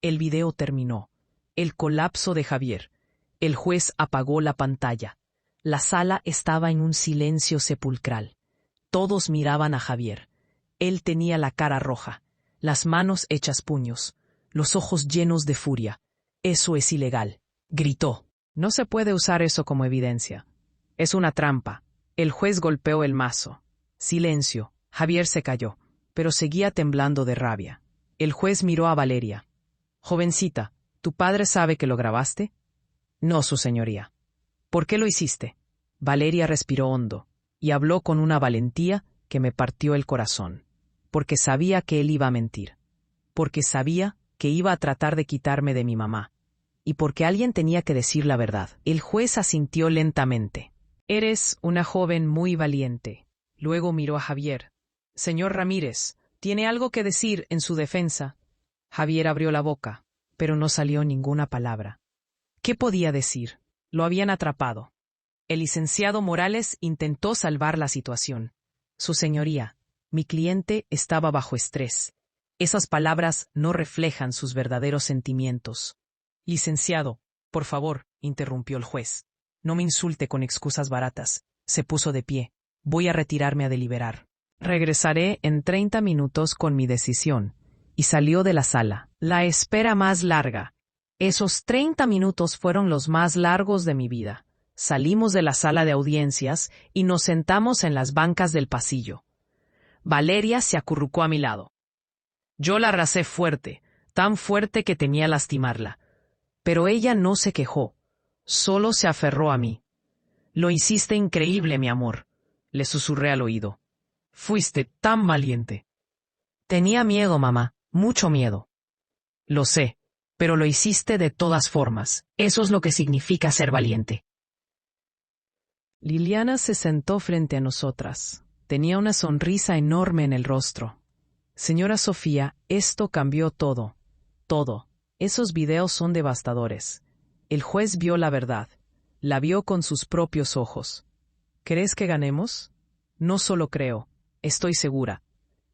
El video terminó. El colapso de Javier. El juez apagó la pantalla. La sala estaba en un silencio sepulcral. Todos miraban a Javier. Él tenía la cara roja, las manos hechas puños, los ojos llenos de furia. Eso es ilegal, gritó. No se puede usar eso como evidencia. Es una trampa. El juez golpeó el mazo. Silencio. Javier se calló, pero seguía temblando de rabia. El juez miró a Valeria. Jovencita, ¿tu padre sabe que lo grabaste? No, su señoría. ¿Por qué lo hiciste? Valeria respiró hondo y habló con una valentía que me partió el corazón. Porque sabía que él iba a mentir. Porque sabía que iba a tratar de quitarme de mi mamá. Y porque alguien tenía que decir la verdad. El juez asintió lentamente. Eres una joven muy valiente. Luego miró a Javier. Señor Ramírez, ¿tiene algo que decir en su defensa? Javier abrió la boca, pero no salió ninguna palabra. ¿Qué podía decir? Lo habían atrapado. El licenciado Morales intentó salvar la situación. Su señoría, mi cliente estaba bajo estrés. Esas palabras no reflejan sus verdaderos sentimientos. Licenciado, por favor, interrumpió el juez. No me insulte con excusas baratas. Se puso de pie. Voy a retirarme a deliberar. Regresaré en 30 minutos con mi decisión. Y salió de la sala. La espera más larga. Esos 30 minutos fueron los más largos de mi vida. Salimos de la sala de audiencias y nos sentamos en las bancas del pasillo. Valeria se acurrucó a mi lado. Yo la abracé fuerte, tan fuerte que temía lastimarla. Pero ella no se quejó, solo se aferró a mí. Lo hiciste increíble, mi amor, le susurré al oído. Fuiste tan valiente. Tenía miedo, mamá, mucho miedo. Lo sé, pero lo hiciste de todas formas. Eso es lo que significa ser valiente. Liliana se sentó frente a nosotras. Tenía una sonrisa enorme en el rostro. Señora Sofía, esto cambió todo. Todo. Esos videos son devastadores. El juez vio la verdad. La vio con sus propios ojos. ¿Crees que ganemos? No solo creo, estoy segura.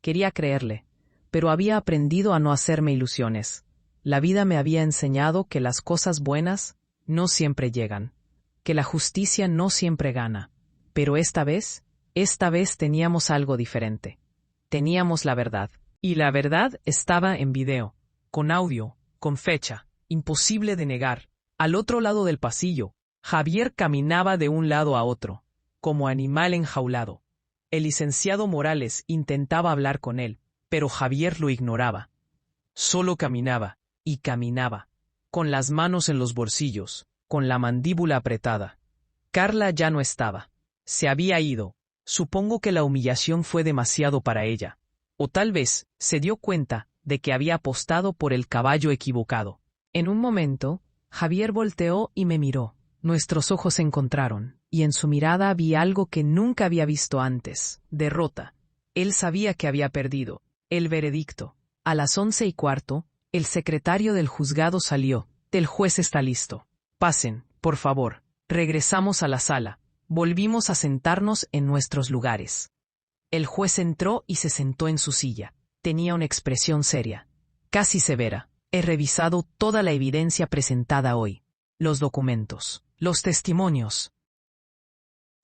Quería creerle, pero había aprendido a no hacerme ilusiones. La vida me había enseñado que las cosas buenas no siempre llegan, que la justicia no siempre gana. Pero esta vez teníamos algo diferente. Teníamos la verdad. Y la verdad estaba en video, con audio, con fecha, imposible de negar. Al otro lado del pasillo, Javier caminaba de un lado a otro, como animal enjaulado. El licenciado Morales intentaba hablar con él, pero Javier lo ignoraba. Solo caminaba, y caminaba, con las manos en los bolsillos, con la mandíbula apretada. Carla ya no estaba. Se había ido. Supongo que la humillación fue demasiado para ella. O tal vez se dio cuenta de que había apostado por el caballo equivocado. En un momento, Javier volteó y me miró. Nuestros ojos se encontraron, y en su mirada vi algo que nunca había visto antes: derrota. Él sabía que había perdido. El veredicto. A las 11:15, el secretario del juzgado salió. El juez está listo. Pasen, por favor. Regresamos a la sala. Volvimos a sentarnos en nuestros lugares. El juez entró y se sentó en su silla. Tenía una expresión seria, casi severa. He revisado toda la evidencia presentada hoy. Los documentos, los testimonios.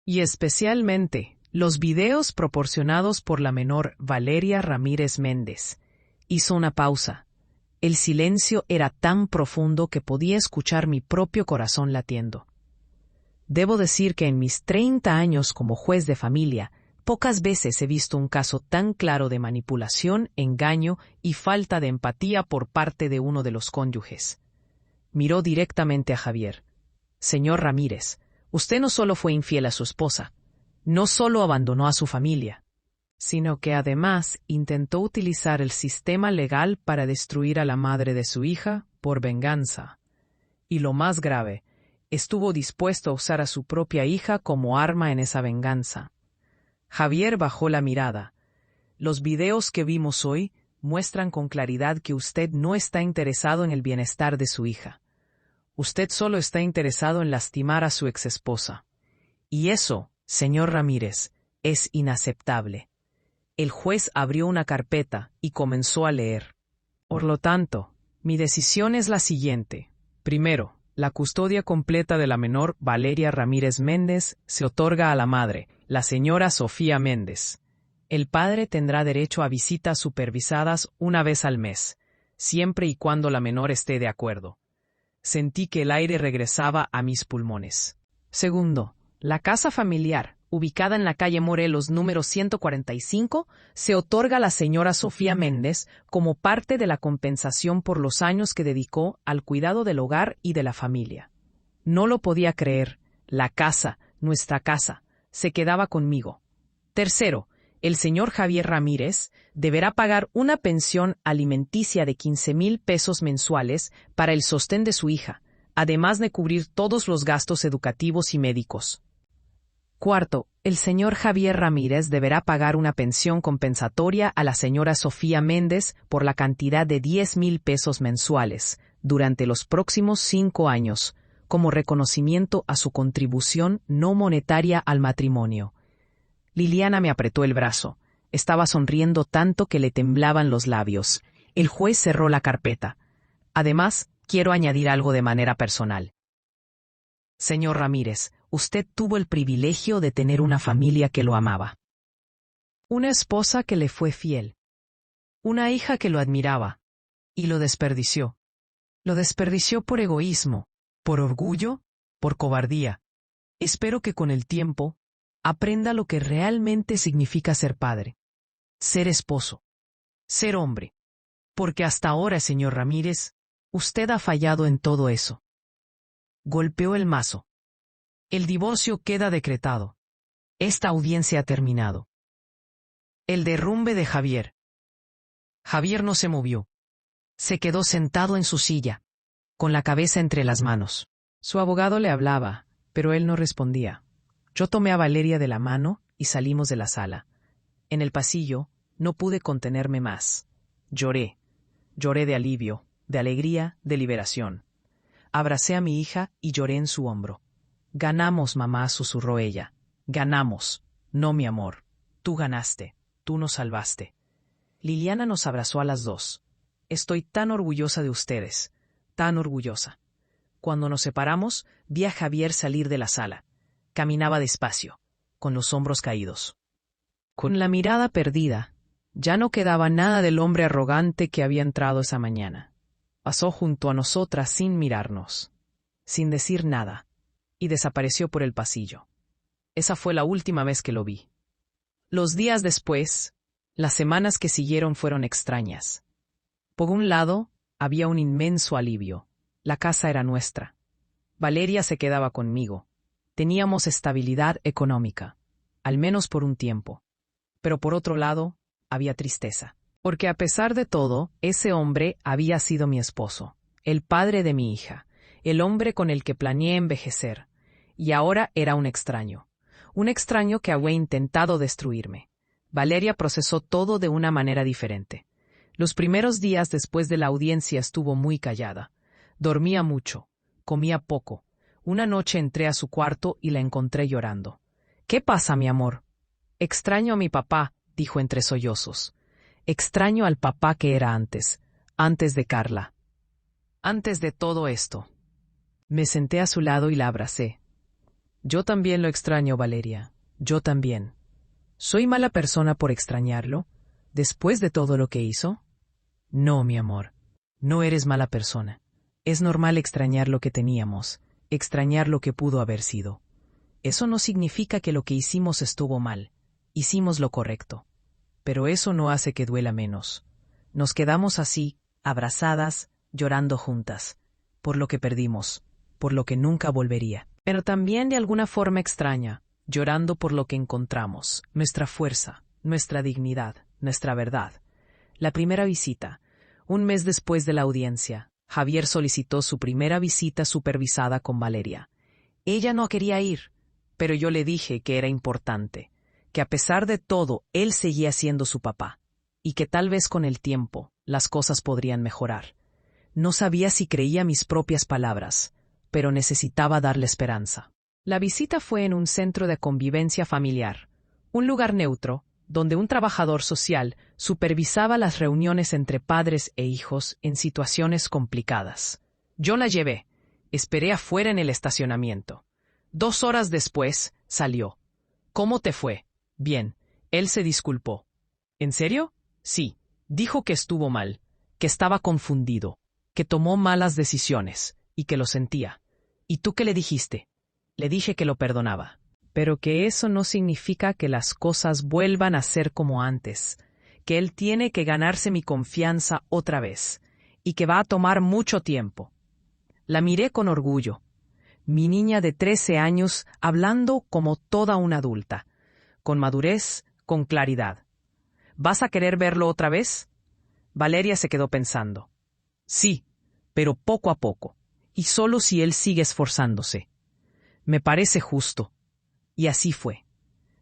Y especialmente, los videos proporcionados por la menor Valeria Ramírez Méndez. Hizo una pausa. El silencio era tan profundo que podía escuchar mi propio corazón latiendo. Debo decir que en mis 30 años como juez de familia, pocas veces he visto un caso tan claro de manipulación, engaño y falta de empatía por parte de uno de los cónyuges. Miró directamente a Javier. Señor Ramírez, usted no solo fue infiel a su esposa, no solo abandonó a su familia, sino que además intentó utilizar el sistema legal para destruir a la madre de su hija por venganza. Y lo más grave, estuvo dispuesto a usar a su propia hija como arma en esa venganza. Javier bajó la mirada. Los videos que vimos hoy muestran con claridad que usted no está interesado en el bienestar de su hija. Usted solo está interesado en lastimar a su exesposa. Y eso, señor Ramírez, es inaceptable. El juez abrió una carpeta y comenzó a leer. Por lo tanto, mi decisión es la siguiente. Primero, la custodia completa de la menor Valeria Ramírez Méndez se otorga a la madre, la señora Sofía Méndez. El padre tendrá derecho a visitas supervisadas una vez al mes, siempre y cuando la menor esté de acuerdo. Sentí que el aire regresaba a mis pulmones. Segundo, la casa familiar, ubicada en la calle Morelos número 145, se otorga a la señora Sofía Méndez como parte de la compensación por los años que dedicó al cuidado del hogar y de la familia. No lo podía creer. La casa, nuestra casa, se quedaba conmigo. Tercero, el señor Javier Ramírez deberá pagar una pensión alimenticia de 15,000 pesos mensuales para el sostén de su hija, además de cubrir todos los gastos educativos y médicos. Cuarto, el señor Javier Ramírez deberá pagar una pensión compensatoria a la señora Sofía Méndez por la cantidad de 10,000 pesos mensuales durante los próximos 5 años, como reconocimiento a su contribución no monetaria al matrimonio. Liliana me apretó el brazo. Estaba sonriendo tanto que le temblaban los labios. El juez cerró la carpeta. Además, quiero añadir algo de manera personal. Señor Ramírez, usted tuvo el privilegio de tener una familia que lo amaba. Una esposa que le fue fiel. Una hija que lo admiraba. Y lo desperdició. Lo desperdició por egoísmo, por orgullo, por cobardía. Espero que con el tiempo aprenda lo que realmente significa ser padre, ser esposo, ser hombre. Porque hasta ahora, señor Ramírez, usted ha fallado en todo eso. Golpeó el mazo. El divorcio queda decretado. Esta audiencia ha terminado. El derrumbe de Javier. Javier no se movió. Se quedó sentado en su silla, con la cabeza entre las manos. Su abogado le hablaba, pero él no respondía. Yo tomé a Valeria de la mano y salimos de la sala. En el pasillo no pude contenerme más. Lloré. Lloré de alivio, de alegría, de liberación. Abracé a mi hija y lloré en su hombro. Ganamos, mamá, susurró ella. Ganamos. No, mi amor. Tú ganaste. Tú nos salvaste. Liliana nos abrazó a las dos. Estoy tan orgullosa de ustedes. Tan orgullosa. Cuando nos separamos, vi a Javier salir de la sala. Caminaba despacio, con los hombros caídos. Con la mirada perdida, ya no quedaba nada del hombre arrogante que había entrado esa mañana. Pasó junto a nosotras sin mirarnos, sin decir nada, y desapareció por el pasillo. Esa fue la última vez que lo vi. Los días después, las semanas que siguieron fueron extrañas. Por un lado, había un inmenso alivio. La casa era nuestra. Valeria se quedaba conmigo. Teníamos estabilidad económica, al menos por un tiempo. Pero por otro lado, había tristeza. Porque a pesar de todo, ese hombre había sido mi esposo. el padre de mi hija, el hombre con el que planeé envejecer. Y ahora era un extraño que había intentado destruirme. Valeria procesó todo de una manera diferente. Los primeros días después de la audiencia estuvo muy callada. Dormía mucho, comía poco. Una noche entré a su cuarto y la encontré llorando. «¿Qué pasa, mi amor?» «Extraño a mi papá», dijo entre sollozos. «Extraño al papá que era antes de Carla. Antes de todo esto». Me senté a su lado y la abracé. «Yo también lo extraño, Valeria. Yo también. ¿Soy mala persona por extrañarlo, después de todo lo que hizo?» «No, mi amor. No eres mala persona. Es normal extrañar lo que teníamos, extrañar lo que pudo haber sido. Eso no significa que lo que hicimos estuvo mal. Hicimos lo correcto. Pero eso no hace que duela menos. Nos quedamos así, abrazadas, llorando juntas, por lo que perdimos, por lo que nunca volvería. Pero también de alguna forma extraña, llorando por lo que encontramos, nuestra fuerza, nuestra dignidad, nuestra verdad. La primera visita. Un mes después de la audiencia, Javier solicitó su primera visita supervisada con Valeria. Ella no quería ir, pero yo le dije que era importante, que a pesar de todo él seguía siendo su papá, y que tal vez con el tiempo las cosas podrían mejorar. No sabía si creía mis propias palabras, pero necesitaba darle esperanza. La visita fue en un centro de convivencia familiar, un lugar neutro, donde un trabajador social supervisaba las reuniones entre padres e hijos en situaciones complicadas. Yo la llevé. Esperé afuera en el estacionamiento. 2 horas después, salió. «¿Cómo te fue?» «Bien». Él se disculpó. «¿En serio?» «Sí». Dijo que estuvo mal, que estaba confundido, que tomó malas decisiones y que lo sentía. ¿Y tú qué le dijiste?» Le dije que lo perdonaba, pero que eso no significa que las cosas vuelvan a ser como antes, que él tiene que ganarse mi confianza otra vez, y que va a tomar mucho tiempo. La miré con orgullo. Mi niña de 13 años hablando como toda una adulta, con madurez, con claridad. «¿Vas a querer verlo otra vez?» Valeria se quedó pensando. «Sí, pero poco a poco, y solo si él sigue esforzándose. Me parece justo». Y así fue.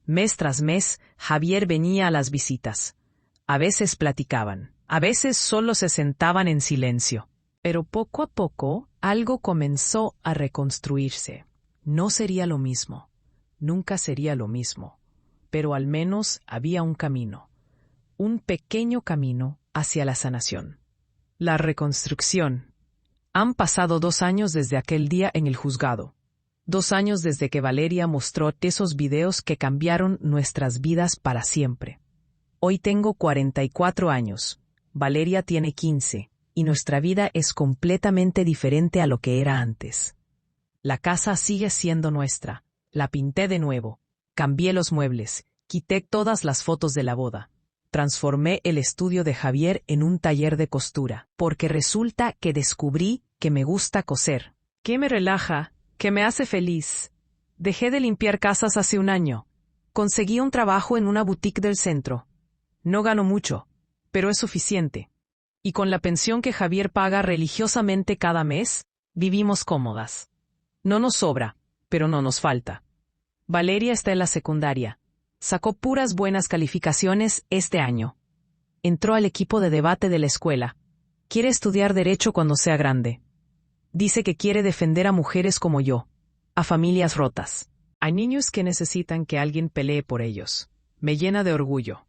Mes tras mes, Javier venía a las visitas. A veces platicaban, a veces solo se sentaban en silencio. Pero poco a poco, algo comenzó a reconstruirse. No sería lo mismo, nunca sería lo mismo, pero al menos había un camino, un pequeño camino hacia la sanación. La reconstrucción. Han pasado 2 años desde aquel día en el juzgado. 2 años desde que Valeria mostró esos videos que cambiaron nuestras vidas para siempre. Hoy tengo 44 años, Valeria tiene 15, y nuestra vida es completamente diferente a lo que era antes. La casa sigue siendo nuestra, la pinté de nuevo, cambié los muebles, quité todas las fotos de la boda. Transformé el estudio de Javier en un taller de costura, porque resulta que descubrí que me gusta coser. ¿Qué me relaja? ¿Qué me hace feliz? Dejé de limpiar casas hace 1 año. Conseguí un trabajo en una boutique del centro. No gano mucho, pero es suficiente. Y con la pensión que Javier paga religiosamente cada mes, vivimos cómodas. No nos sobra, pero no nos falta. Valeria está en la secundaria. Sacó puras buenas calificaciones este año. Entró al equipo de debate de la escuela. Quiere estudiar Derecho cuando sea grande. Dice que quiere defender a mujeres como yo, a familias rotas. Hay niños que necesitan que alguien pelee por ellos. Me llena de orgullo,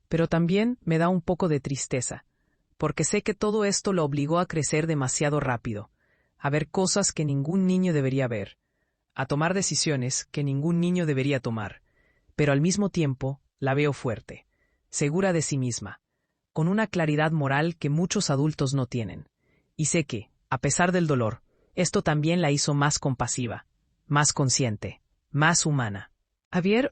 pero también me da un poco de tristeza, porque sé que todo esto lo obligó a crecer demasiado rápido, a ver cosas que ningún niño debería ver, a tomar decisiones que ningún niño debería tomar, pero al mismo tiempo la veo fuerte, segura de sí misma, con una claridad moral que muchos adultos no tienen. Y sé que, a pesar del dolor, esto también la hizo más compasiva, más consciente, más humana. Javier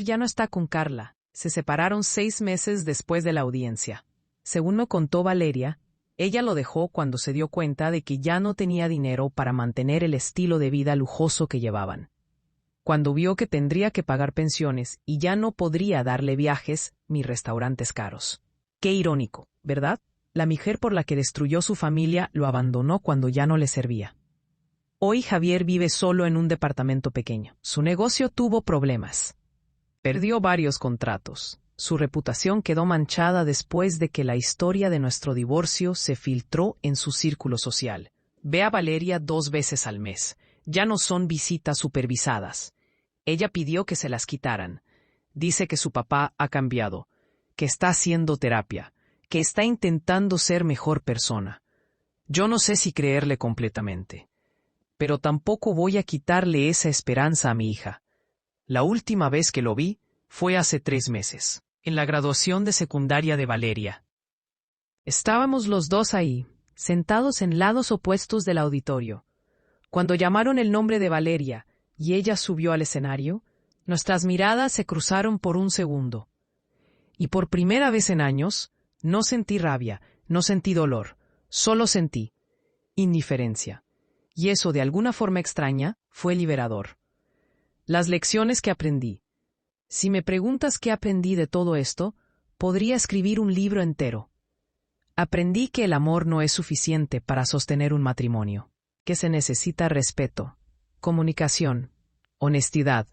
ya no está con Carla. Se separaron 6 meses después de la audiencia. Según me contó Valeria, ella lo dejó cuando se dio cuenta de que ya no tenía dinero para mantener el estilo de vida lujoso que llevaban. Cuando vio que tendría que pagar pensiones y ya no podría darle viajes ni restaurantes caros. Qué irónico, ¿verdad? La mujer por la que destruyó su familia lo abandonó cuando ya no le servía. Hoy Javier vive solo en un departamento pequeño. Su negocio tuvo problemas. Perdió varios contratos. Su reputación quedó manchada después de que la historia de nuestro divorcio se filtró en su círculo social. Ve a Valeria 2 veces al mes. Ya no son visitas supervisadas. Ella pidió que se las quitaran. Dice que su papá ha cambiado, que está haciendo terapia, que está intentando ser mejor persona. Yo no sé si creerle completamente, pero tampoco voy a quitarle esa esperanza a mi hija. La última vez que lo vi fue hace 3 meses, en la graduación de secundaria de Valeria. Estábamos los dos ahí, sentados en lados opuestos del auditorio. Cuando llamaron el nombre de Valeria y ella subió al escenario, nuestras miradas se cruzaron por un segundo. Y por primera vez en años, no sentí rabia, no sentí dolor, solo sentí indiferencia. Y eso, de alguna forma extraña, fue liberador. Las lecciones que aprendí. Si me preguntas qué aprendí de todo esto, podría escribir un libro entero. Aprendí que el amor no es suficiente para sostener un matrimonio, que se necesita respeto, comunicación, honestidad,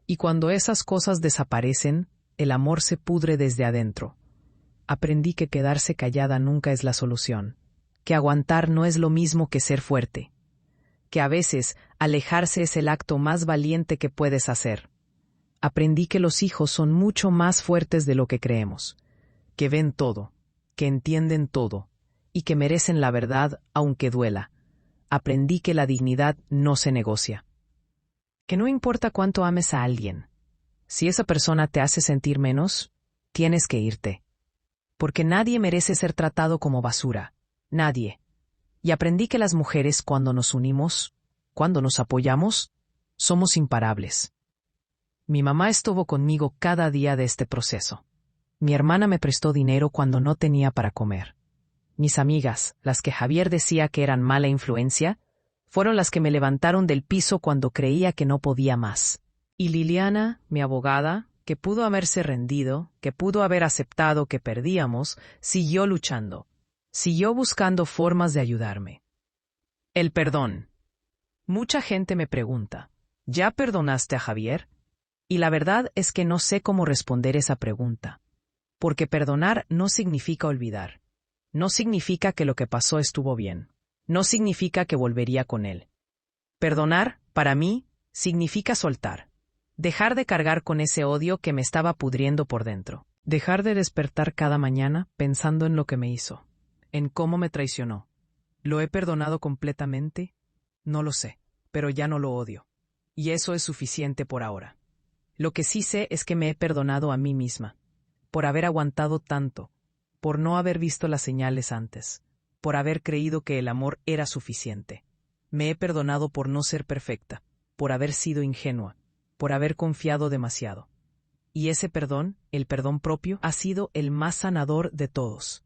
y cuando esas cosas desaparecen, el amor se pudre desde adentro. Aprendí que quedarse callada nunca es la solución, que aguantar no es lo mismo que ser fuerte, que a veces alejarse es el acto más valiente que puedes hacer. Aprendí que los hijos son mucho más fuertes de lo que creemos, que ven todo, que entienden todo, y que merecen la verdad aunque duela. Aprendí que la dignidad no se negocia. Que no importa cuánto ames a alguien, si esa persona te hace sentir menos, tienes que irte. Porque nadie merece ser tratado como basura, nadie. Y aprendí que las mujeres, cuando nos unimos, cuando nos apoyamos, somos imparables. Mi mamá estuvo conmigo cada día de este proceso. Mi hermana me prestó dinero cuando no tenía para comer. Mis amigas, las que Javier decía que eran mala influencia, fueron las que me levantaron del piso cuando creía que no podía más. Y Liliana, mi abogada, que pudo haberse rendido, que pudo haber aceptado que perdíamos, siguió luchando. Siguió buscando formas de ayudarme. El perdón. Mucha gente me pregunta, ¿ya perdonaste a Javier? Y la verdad es que no sé cómo responder esa pregunta. Porque perdonar no significa olvidar. No significa que lo que pasó estuvo bien. No significa que volvería con él. Perdonar, para mí, significa soltar. Dejar de cargar con ese odio que me estaba pudriendo por dentro. Dejar de despertar cada mañana pensando en lo que me hizo, en cómo me traicionó. ¿Lo he perdonado completamente? No lo sé, pero ya no lo odio. Y eso es suficiente por ahora. Lo que sí sé es que me he perdonado a mí misma, por haber aguantado tanto, por no haber visto las señales antes, por haber creído que el amor era suficiente. Me he perdonado por no ser perfecta, por haber sido ingenua, por haber confiado demasiado. Y ese perdón, el perdón propio, ha sido el más sanador de todos.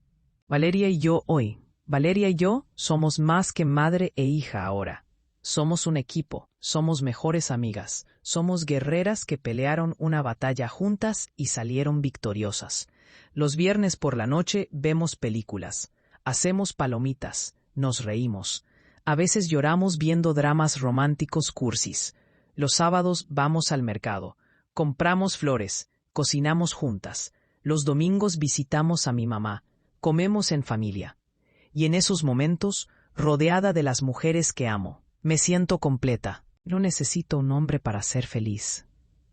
Valeria y yo somos más que madre e hija ahora. Somos un equipo, somos mejores amigas, somos guerreras que pelearon una batalla juntas y salieron victoriosas. Los viernes por la noche vemos películas, hacemos palomitas, nos reímos. A veces lloramos viendo dramas románticos cursis. Los sábados vamos al mercado, compramos flores, cocinamos juntas. Los domingos visitamos a mi mamá, comemos en familia. Y en esos momentos, rodeada de las mujeres que amo, me siento completa. No necesito un hombre para ser feliz.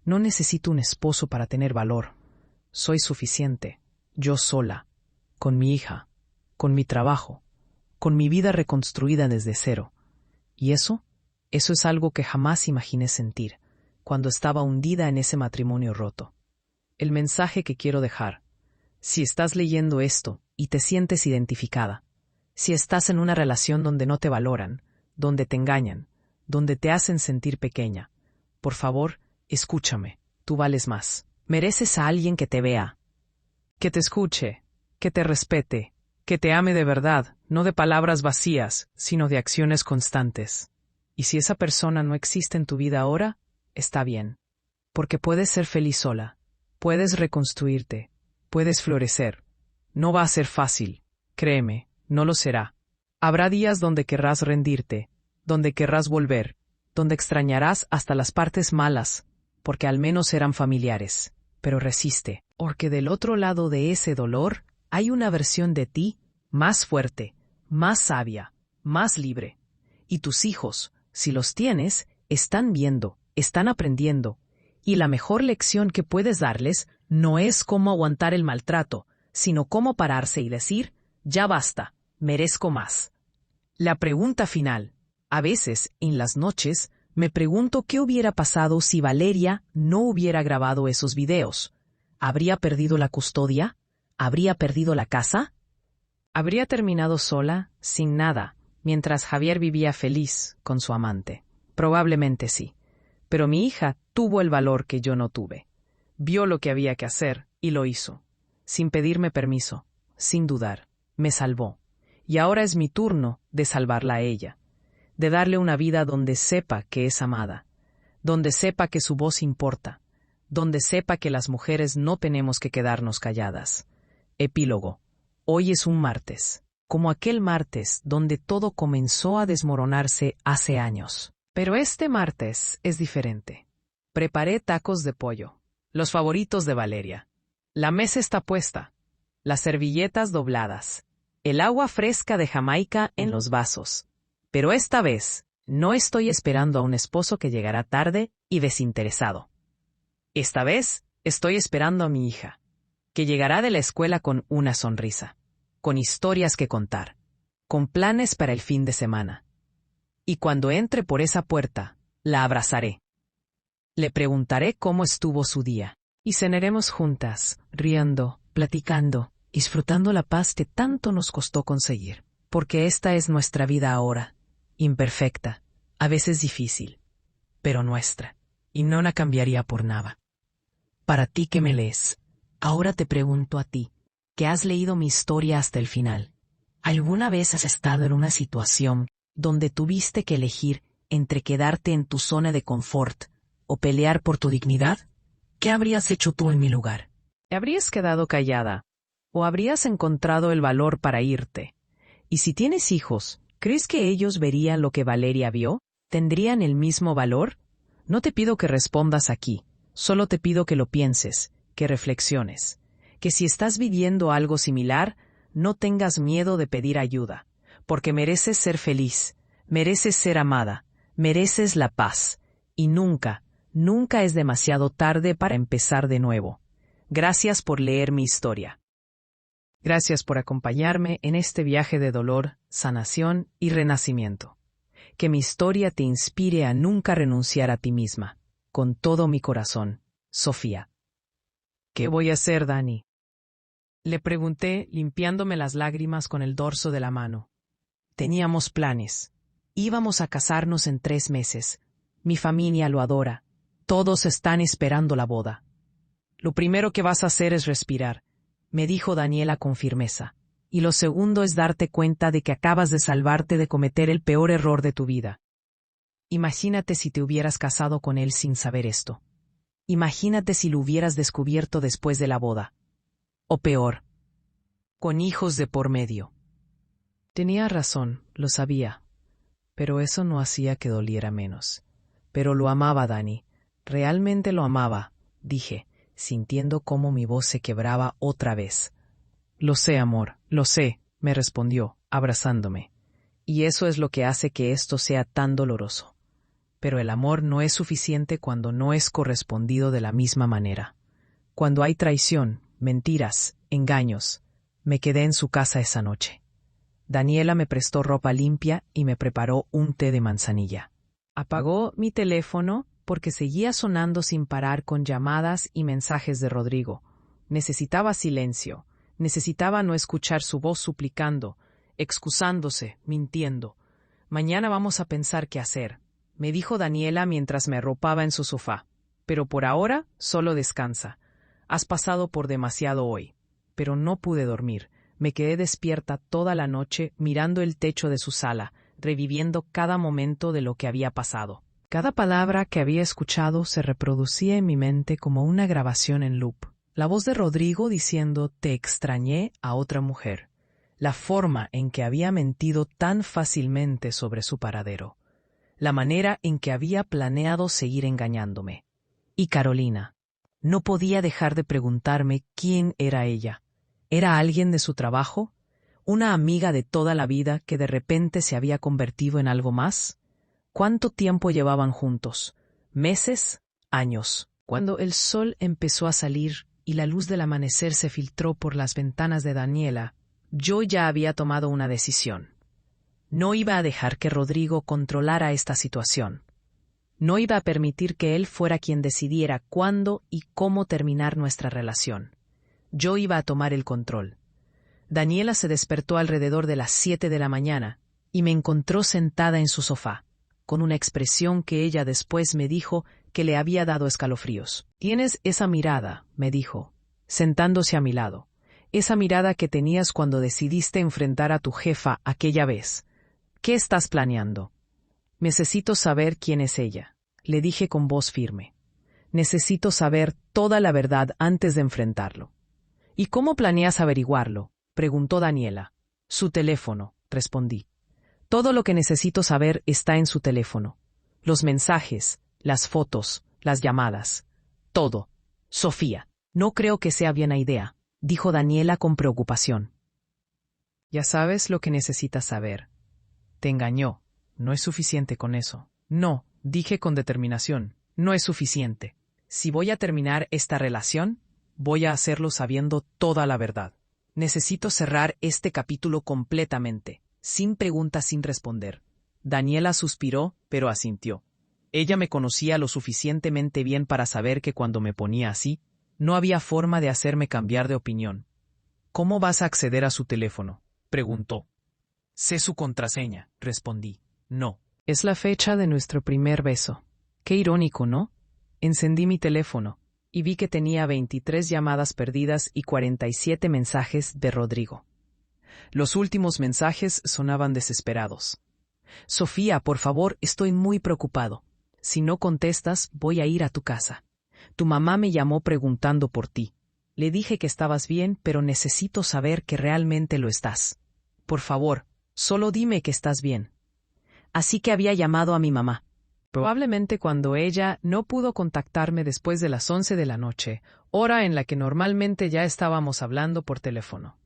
No necesito un esposo para tener valor. Soy suficiente, yo sola, con mi hija, con mi trabajo, con mi vida reconstruida desde cero. Y eso es algo que jamás imaginé sentir cuando estaba hundida en ese matrimonio roto. El mensaje que quiero dejar: si estás leyendo esto y te sientes identificada, si estás en una relación donde no te valoran, donde te engañan, donde te hacen sentir pequeña, por favor, escúchame, tú vales más. Mereces a alguien que te vea, que te escuche, que te respete, que te ame de verdad, no de palabras vacías, sino de acciones constantes. Y si esa persona no existe en tu vida ahora, está bien, porque puedes ser feliz sola, puedes reconstruirte, puedes florecer. No va a ser fácil, Créeme, no lo será. Habrá días donde querrás rendirte, donde querrás volver, donde extrañarás hasta las partes malas, porque al menos eran familiares. Pero resiste, porque del otro lado de ese dolor hay una versión de ti más fuerte, más sabia, más libre. Y tus hijos, si los tienes, están viendo, están aprendiendo. Y la mejor lección que puedes darles no es cómo aguantar el maltrato, sino cómo pararse y decir, ya basta, merezco más. La pregunta final. A veces, en las noches, me pregunto qué hubiera pasado si Valeria no hubiera grabado esos videos. ¿Habría perdido la custodia? ¿Habría perdido la casa? ¿Habría terminado sola, sin nada, mientras Javier vivía feliz con su amante? Probablemente sí. Pero mi hija tuvo el valor que yo no tuve. Vio lo que había que hacer y lo hizo. Sin pedirme permiso, sin dudar. Me salvó. Y ahora es mi turno de salvarla a ella. De darle una vida donde sepa que es amada. Donde sepa que su voz importa. Donde sepa que las mujeres no tenemos que quedarnos calladas. Epílogo. Hoy es un martes. Como aquel martes donde todo comenzó a desmoronarse hace años. Pero este martes es diferente. Preparé tacos de pollo, los favoritos de Valeria. La mesa está puesta, las servilletas dobladas, el agua fresca de Jamaica en los vasos. Pero esta vez, no estoy esperando a un esposo que llegará tarde y desinteresado. Esta vez, estoy esperando a mi hija, que llegará de la escuela con una sonrisa, con historias que contar, con planes para el fin de semana. Y cuando entre por esa puerta, la abrazaré. Le preguntaré cómo estuvo su día. Y cenaremos juntas, riendo, platicando, disfrutando la paz que tanto nos costó conseguir. Porque esta es nuestra vida ahora, imperfecta, a veces difícil, pero nuestra, y no la cambiaría por nada. Para ti que me lees, ahora te pregunto a ti, que has leído mi historia hasta el final. ¿Alguna vez has estado en una situación donde tuviste que elegir entre quedarte en tu zona de confort o pelear por tu dignidad? ¿Qué habrías hecho tú en mi lugar? ¿Habrías quedado callada? ¿O habrías encontrado el valor para irte? Y si tienes hijos, ¿crees que ellos verían lo que Valeria vio? ¿Tendrían el mismo valor? No te pido que respondas aquí, solo te pido que lo pienses, que reflexiones, que si estás viviendo algo similar, no tengas miedo de pedir ayuda. Porque mereces ser feliz, mereces ser amada, mereces la paz, y nunca, nunca es demasiado tarde para empezar de nuevo. Gracias por leer mi historia. Gracias por acompañarme en este viaje de dolor, sanación y renacimiento. Que mi historia te inspire a nunca renunciar a ti misma. Con todo mi corazón, Sofía. ¿Qué voy a hacer, Dani? Le pregunté, limpiándome las lágrimas con el dorso de la mano. Teníamos planes. Íbamos a casarnos en 3 meses. Mi familia lo adora. Todos están esperando la boda. Lo primero que vas a hacer es respirar, me dijo Daniela con firmeza. Y lo segundo es darte cuenta de que acabas de salvarte de cometer el peor error de tu vida. Imagínate si te hubieras casado con él sin saber esto. Imagínate si lo hubieras descubierto después de la boda. O peor, con hijos de por medio. Tenía razón, lo sabía, pero eso no hacía que doliera menos. Pero lo amaba, Dani, realmente lo amaba, dije, sintiendo cómo mi voz se quebraba otra vez. Lo sé, amor, lo sé, me respondió, abrazándome. Y eso es lo que hace que esto sea tan doloroso. Pero el amor no es suficiente cuando no es correspondido de la misma manera. Cuando hay traición, mentiras, engaños. Me quedé en su casa esa noche. Daniela me prestó ropa limpia y me preparó un té de manzanilla. Apagó mi teléfono porque seguía sonando sin parar con llamadas y mensajes de Rodrigo. Necesitaba silencio, necesitaba no escuchar su voz suplicando, excusándose, mintiendo. Mañana vamos a pensar qué hacer, me dijo Daniela mientras me arropaba en su sofá. Pero por ahora, solo descansa. Has pasado por demasiado hoy. Pero no pude dormir. Me quedé despierta toda la noche mirando el techo de su sala, reviviendo cada momento de lo que había pasado. Cada palabra que había escuchado se reproducía en mi mente como una grabación en loop. La voz de Rodrigo diciendo «te extrañé» a otra mujer. la forma en que había mentido tan fácilmente sobre su paradero, la manera en que había planeado seguir engañándome. Y Carolina. No podía dejar de preguntarme quién era ella. ¿Era alguien de su trabajo? ¿Una amiga de toda la vida que de repente se había convertido en algo más? ¿Cuánto tiempo llevaban juntos? ¿Meses? ¿Años? Cuando el sol empezó a salir y la luz del amanecer se filtró por las ventanas de Daniela, yo ya había tomado una decisión. No iba a dejar que Rodrigo controlara esta situación. No iba a permitir que él fuera quien decidiera cuándo y cómo terminar nuestra relación. Yo iba a tomar el control. Daniela se despertó alrededor de las 7 de la mañana y me encontró sentada en su sofá, con una expresión que ella después me dijo que le había dado escalofríos. «Tienes esa mirada», me dijo, sentándose a mi lado. «Esa mirada que tenías cuando decidiste enfrentar a tu jefa aquella vez. ¿Qué estás planeando?» «Necesito saber quién es ella», le dije con voz firme. «Necesito saber toda la verdad antes de enfrentarlo». «¿Y cómo planeas averiguarlo?», preguntó Daniela. «Su teléfono», respondí. «Todo lo que necesito saber está en su teléfono. Los mensajes, las fotos, las llamadas. Todo. Sofía». «No creo que sea buena idea», dijo Daniela con preocupación. «Ya sabes lo que necesitas saber. Te engañó. No es suficiente con eso». «No», dije con determinación, «no es suficiente. Si voy a terminar esta relación, voy a hacerlo sabiendo toda la verdad. Necesito cerrar este capítulo completamente, sin preguntas, sin responder». Daniela suspiró, pero asintió. Ella me conocía lo suficientemente bien para saber que cuando me ponía así, no había forma de hacerme cambiar de opinión. «¿Cómo vas a acceder a su teléfono?», preguntó. «Sé su contraseña», respondí. «No». «Es la fecha de nuestro primer beso». Qué irónico, ¿no? Encendí mi teléfono y vi que tenía 23 llamadas perdidas y 47 mensajes de Rodrigo. Los últimos mensajes sonaban desesperados. «Sofía, por favor, estoy muy preocupado. Si no contestas, voy a ir a tu casa. Tu mamá me llamó preguntando por ti. Le dije que estabas bien, pero necesito saber que realmente lo estás. Por favor, solo dime que estás bien». Así que había llamado a mi mamá. Probablemente cuando ella no pudo contactarme después de las 11 de la noche, hora en la que normalmente ya estábamos hablando por teléfono.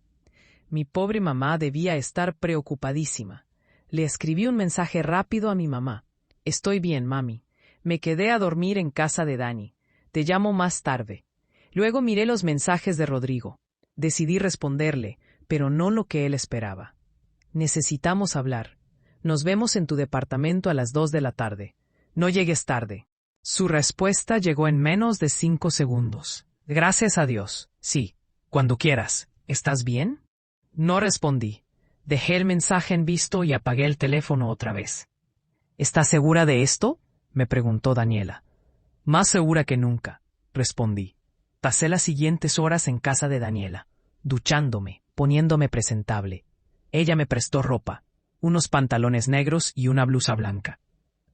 Mi pobre mamá debía estar preocupadísima. Le escribí un mensaje rápido a mi mamá. «Estoy bien, mami. Me quedé a dormir en casa de Dani. Te llamo más tarde». Luego miré los mensajes de Rodrigo. Decidí responderle, pero no lo que él esperaba. «Necesitamos hablar. Nos vemos en tu departamento a las 2 de la tarde. No llegues tarde». Su respuesta llegó en menos de 5 segundos. «Gracias a Dios. Sí. Cuando quieras. ¿Estás bien?». No respondí. Dejé el mensaje en visto y apagué el teléfono otra vez. «¿Estás segura de esto?», me preguntó Daniela. «Más segura que nunca», respondí. Pasé las siguientes horas en casa de Daniela, duchándome, poniéndome presentable. Ella me prestó ropa, unos pantalones negros y una blusa blanca.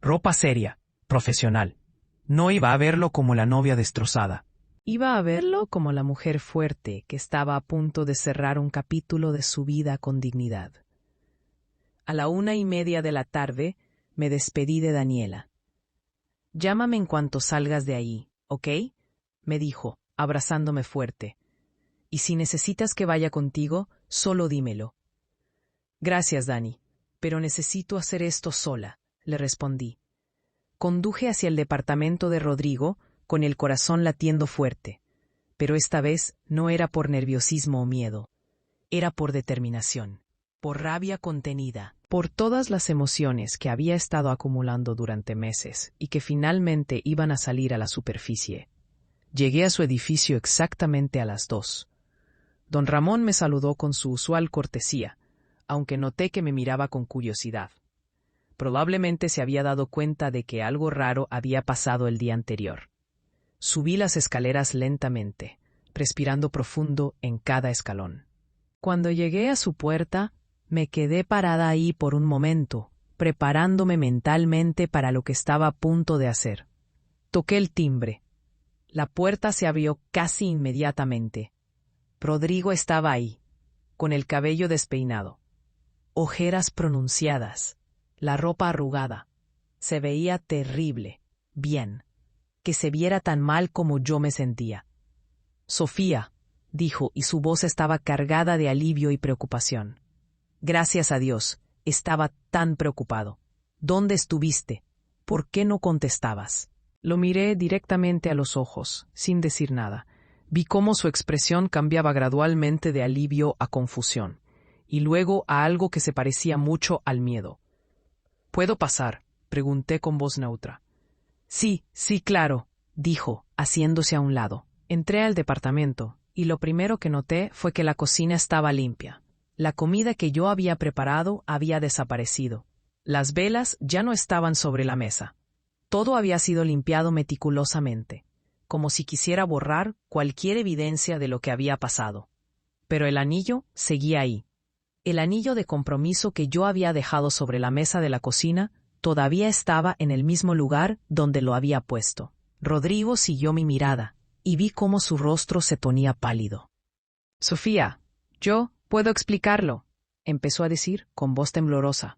Ropa seria, profesional. No iba a verlo como la novia destrozada. Iba a verlo como la mujer fuerte que estaba a punto de cerrar un capítulo de su vida con dignidad. A la 1:30 de la tarde me despedí de Daniela. «Llámame en cuanto salgas de ahí, ¿ok?», me dijo, abrazándome fuerte. «Y si necesitas que vaya contigo, solo dímelo». «Gracias, Dani, pero necesito hacer esto sola», le respondí. Conduje hacia el departamento de Rodrigo, con el corazón latiendo fuerte. Pero esta vez no era por nerviosismo o miedo. Era por determinación, por rabia contenida, por todas las emociones que había estado acumulando durante meses y que finalmente iban a salir a la superficie. Llegué a su edificio exactamente a las 2. Don Ramón me saludó con su usual cortesía, aunque noté que me miraba con curiosidad. Probablemente se había dado cuenta de que algo raro había pasado el día anterior. Subí las escaleras lentamente, respirando profundo en cada escalón. Cuando llegué a su puerta, me quedé parada ahí por un momento, preparándome mentalmente para lo que estaba a punto de hacer. Toqué el timbre. La puerta se abrió casi inmediatamente. Rodrigo estaba ahí, con el cabello despeinado, ojeras pronunciadas, la ropa arrugada. Se veía terrible. Bien. Que se viera tan mal como yo me sentía. Sofía, dijo, y su voz estaba cargada de alivio y preocupación. Gracias a Dios, estaba tan preocupado. ¿Dónde estuviste? ¿Por qué no contestabas? Lo miré directamente a los ojos, sin decir nada. Vi cómo su expresión cambiaba gradualmente de alivio a confusión, y luego a algo que se parecía mucho al miedo. ¿Puedo pasar?, pregunté con voz neutra. Sí, claro, dijo, haciéndose a un lado. Entré al departamento, y lo primero que noté fue que la cocina estaba limpia. La comida que yo había preparado había desaparecido. Las velas ya no estaban sobre la mesa. Todo había sido limpiado meticulosamente, como si quisiera borrar cualquier evidencia de lo que había pasado. Pero el anillo seguía ahí. El anillo de compromiso que yo había dejado sobre la mesa de la cocina todavía estaba en el mismo lugar donde lo había puesto. Rodrigo siguió mi mirada, y vi cómo su rostro se ponía pálido. Sofía, yo puedo explicarlo, empezó a decir con voz temblorosa.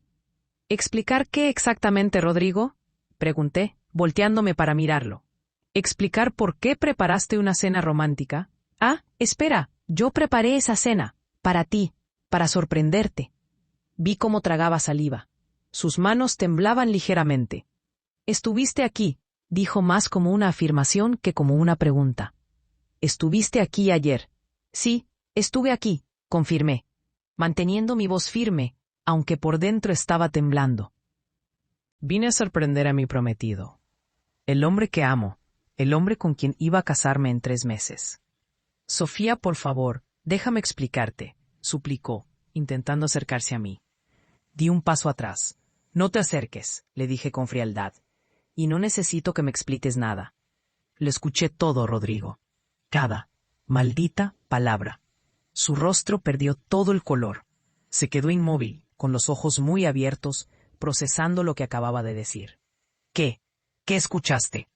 ¿Explicar qué exactamente, Rodrigo?, pregunté, volteándome para mirarlo. ¿Explicar por qué preparaste una cena romántica? Ah, espera, yo preparé esa cena, para ti, para sorprenderte. Vi cómo tragaba saliva. Sus manos temblaban ligeramente. Estuviste aquí, dijo más como una afirmación que como una pregunta. ¿Estuviste aquí ayer? Sí, estuve aquí, confirmé, manteniendo mi voz firme, aunque por dentro estaba temblando. Vine a sorprender a mi prometido, el hombre que amo, el hombre con quien iba a casarme en 3 meses. Sofía, por favor, déjame explicarte, suplicó, intentando acercarse a mí. Di un paso atrás. No te acerques, le dije con frialdad, y no necesito que me expliques nada. Lo escuché todo, Rodrigo. Cada maldita palabra. Su rostro perdió todo el color. Se quedó inmóvil, con los ojos muy abiertos, procesando lo que acababa de decir. ¿Qué? ¿Qué escuchaste?,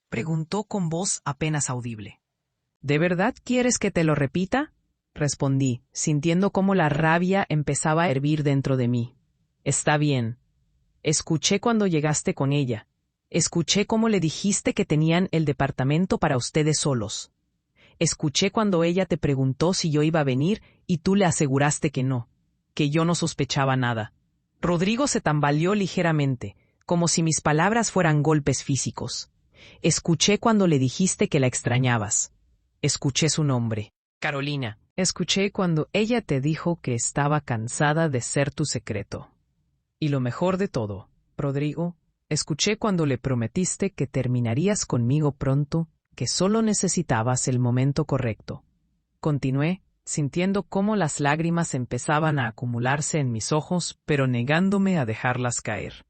preguntó con voz apenas audible. ¿De verdad quieres que te lo repita?, respondí, sintiendo cómo la rabia empezaba a hervir dentro de mí. Está bien. Escuché cuando llegaste con ella. Escuché cómo le dijiste que tenían el departamento para ustedes solos. Escuché cuando ella te preguntó si yo iba a venir y tú le aseguraste que no, que yo no sospechaba nada. Rodrigo se tambaleó ligeramente, como si mis palabras fueran golpes físicos. Escuché cuando le dijiste que la extrañabas. Escuché su nombre. Carolina. Escuché cuando ella te dijo que estaba cansada de ser tu secreto. Y lo mejor de todo, Rodrigo, escuché cuando le prometiste que terminarías conmigo pronto, que solo necesitabas el momento correcto. Continué, sintiendo cómo las lágrimas empezaban a acumularse en mis ojos, pero negándome a dejarlas caer.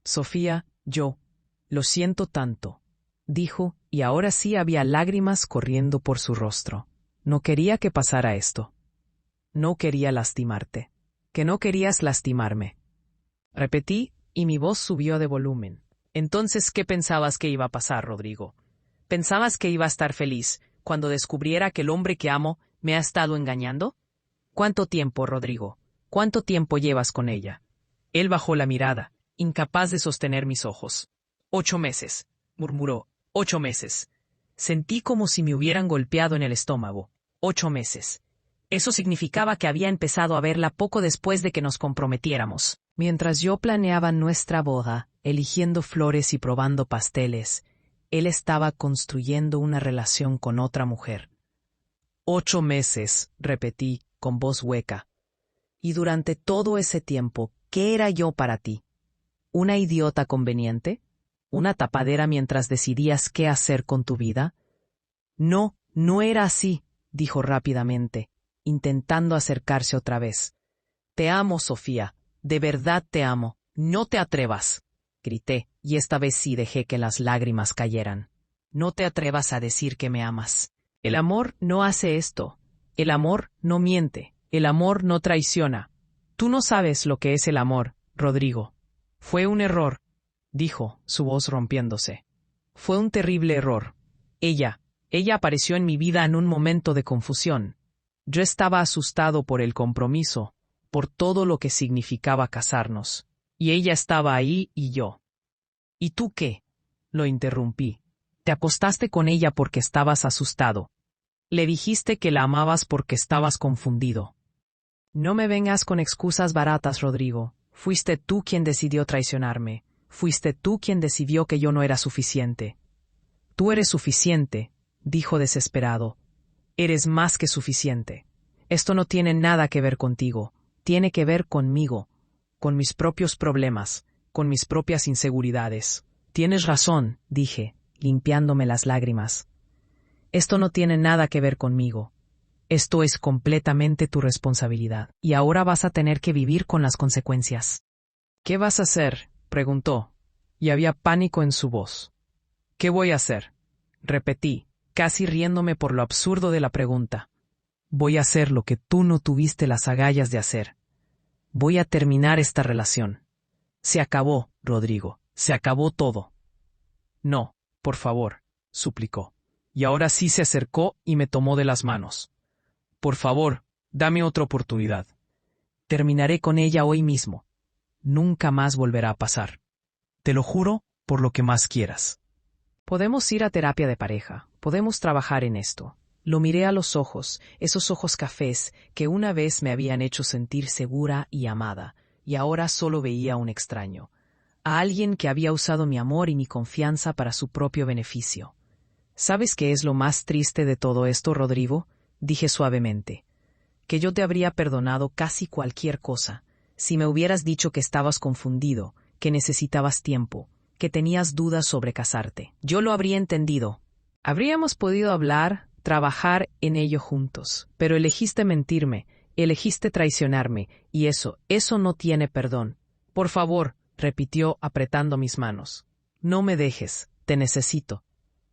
Sofía, yo, lo siento tanto, dijo, y ahora sí había lágrimas corriendo por su rostro. No quería que pasara esto. No quería lastimarte. Que no querías lastimarme. Repetí, y mi voz subió de volumen. Entonces, ¿qué pensabas que iba a pasar, Rodrigo? ¿Pensabas que iba a estar feliz cuando descubriera que el hombre que amo me ha estado engañando? ¿Cuánto tiempo, Rodrigo? ¿Cuánto tiempo llevas con ella? Él bajó la mirada, incapaz de sostener mis ojos. 8 meses, murmuró. 8 meses. Sentí como si me hubieran golpeado en el estómago. 8 meses. Eso significaba que había empezado a verla poco después de que nos comprometiéramos. Mientras yo planeaba nuestra boda, eligiendo flores y probando pasteles, él estaba construyendo una relación con otra mujer. 8 meses, repetí, con voz hueca. Y durante todo ese tiempo, ¿qué era yo para ti? ¿Una idiota conveniente? ¿Una tapadera mientras decidías qué hacer con tu vida? No, no era así, dijo rápidamente, intentando acercarse otra vez. Te amo, Sofía, de verdad te amo, no te atrevas, grité, y esta vez sí dejé que las lágrimas cayeran. No te atrevas a decir que me amas. El amor no hace esto. El amor no miente. El amor no traiciona. Tú no sabes lo que es el amor, Rodrigo. Fue un error, dijo, su voz rompiéndose. Fue un terrible error. Ella apareció en mi vida en un momento de confusión. Yo estaba asustado por el compromiso, por todo lo que significaba casarnos. Y ella estaba ahí y yo. ¿Y tú qué? Lo interrumpí. Te acostaste con ella porque estabas asustado. Le dijiste que la amabas porque estabas confundido. No me vengas con excusas baratas, Rodrigo. Fuiste tú quien decidió traicionarme. Fuiste tú quien decidió que yo no era suficiente. Tú eres suficiente, dijo desesperado. Eres más que suficiente. Esto no tiene nada que ver contigo. Tiene que ver conmigo, con mis propios problemas, con mis propias inseguridades. Tienes razón, dije, limpiándome las lágrimas. Esto no tiene nada que ver conmigo. Esto es completamente tu responsabilidad, y ahora vas a tener que vivir con las consecuencias. ¿Qué vas a hacer?, preguntó, y había pánico en su voz. ¿Qué voy a hacer?, repetí, casi riéndome por lo absurdo de la pregunta. Voy a hacer lo que tú no tuviste las agallas de hacer. Voy a terminar esta relación. Se acabó, Rodrigo, se acabó todo. No, por favor, suplicó. Y ahora sí se acercó y me tomó de las manos. Por favor, dame otra oportunidad. Terminaré con ella hoy mismo. Nunca más volverá a pasar. Te lo juro por lo que más quieras. Podemos ir a terapia de pareja. Podemos trabajar en esto. Lo miré a los ojos, esos ojos cafés que una vez me habían hecho sentir segura y amada, y ahora solo veía a un extraño, a alguien que había usado mi amor y mi confianza para su propio beneficio. ¿Sabes qué es lo más triste de todo esto, Rodrigo?, dije suavemente. Que yo te habría perdonado casi cualquier cosa, si me hubieras dicho que estabas confundido, que necesitabas tiempo, que tenías dudas sobre casarte. Yo lo habría entendido. Habríamos podido hablar, trabajar en ello juntos, pero elegiste mentirme, elegiste traicionarme, y eso no tiene perdón. Por favor, repitió apretando mis manos. No me dejes, te necesito.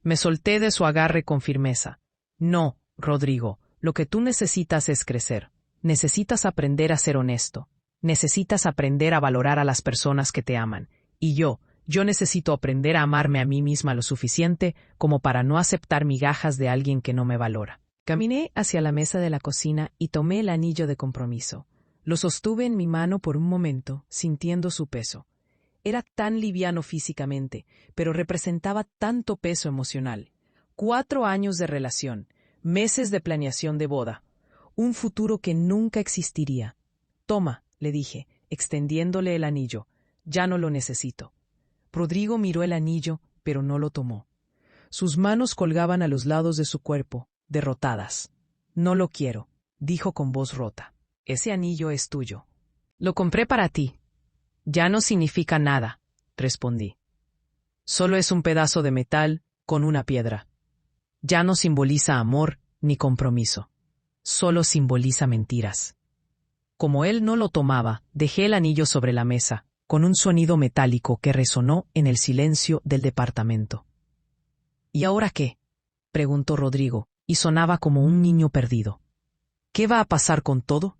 Me solté de su agarre con firmeza. No, Rodrigo, lo que tú necesitas es crecer. Necesitas aprender a ser honesto. Necesitas aprender a valorar a las personas que te aman. Y yo necesito aprender a amarme a mí misma lo suficiente como para no aceptar migajas de alguien que no me valora. Caminé hacia la mesa de la cocina y tomé el anillo de compromiso. Lo sostuve en mi mano por un momento, sintiendo su peso. Era tan liviano físicamente, pero representaba tanto peso emocional. 4 años de relación, meses de planeación de boda, un futuro que nunca existiría. Toma, le dije, extendiéndole el anillo. Ya no lo necesito. Rodrigo miró el anillo, pero no lo tomó. Sus manos colgaban a los lados de su cuerpo, derrotadas. No lo quiero, dijo con voz rota. Ese anillo es tuyo. Lo compré para ti. Ya no significa nada, respondí. Solo es un pedazo de metal con una piedra. Ya no simboliza amor ni compromiso. Solo simboliza mentiras. Como él no lo tomaba, dejé el anillo sobre la mesa, con un sonido metálico que resonó en el silencio del departamento. ¿Y ahora qué?, preguntó Rodrigo, y sonaba como un niño perdido. ¿Qué va a pasar con todo?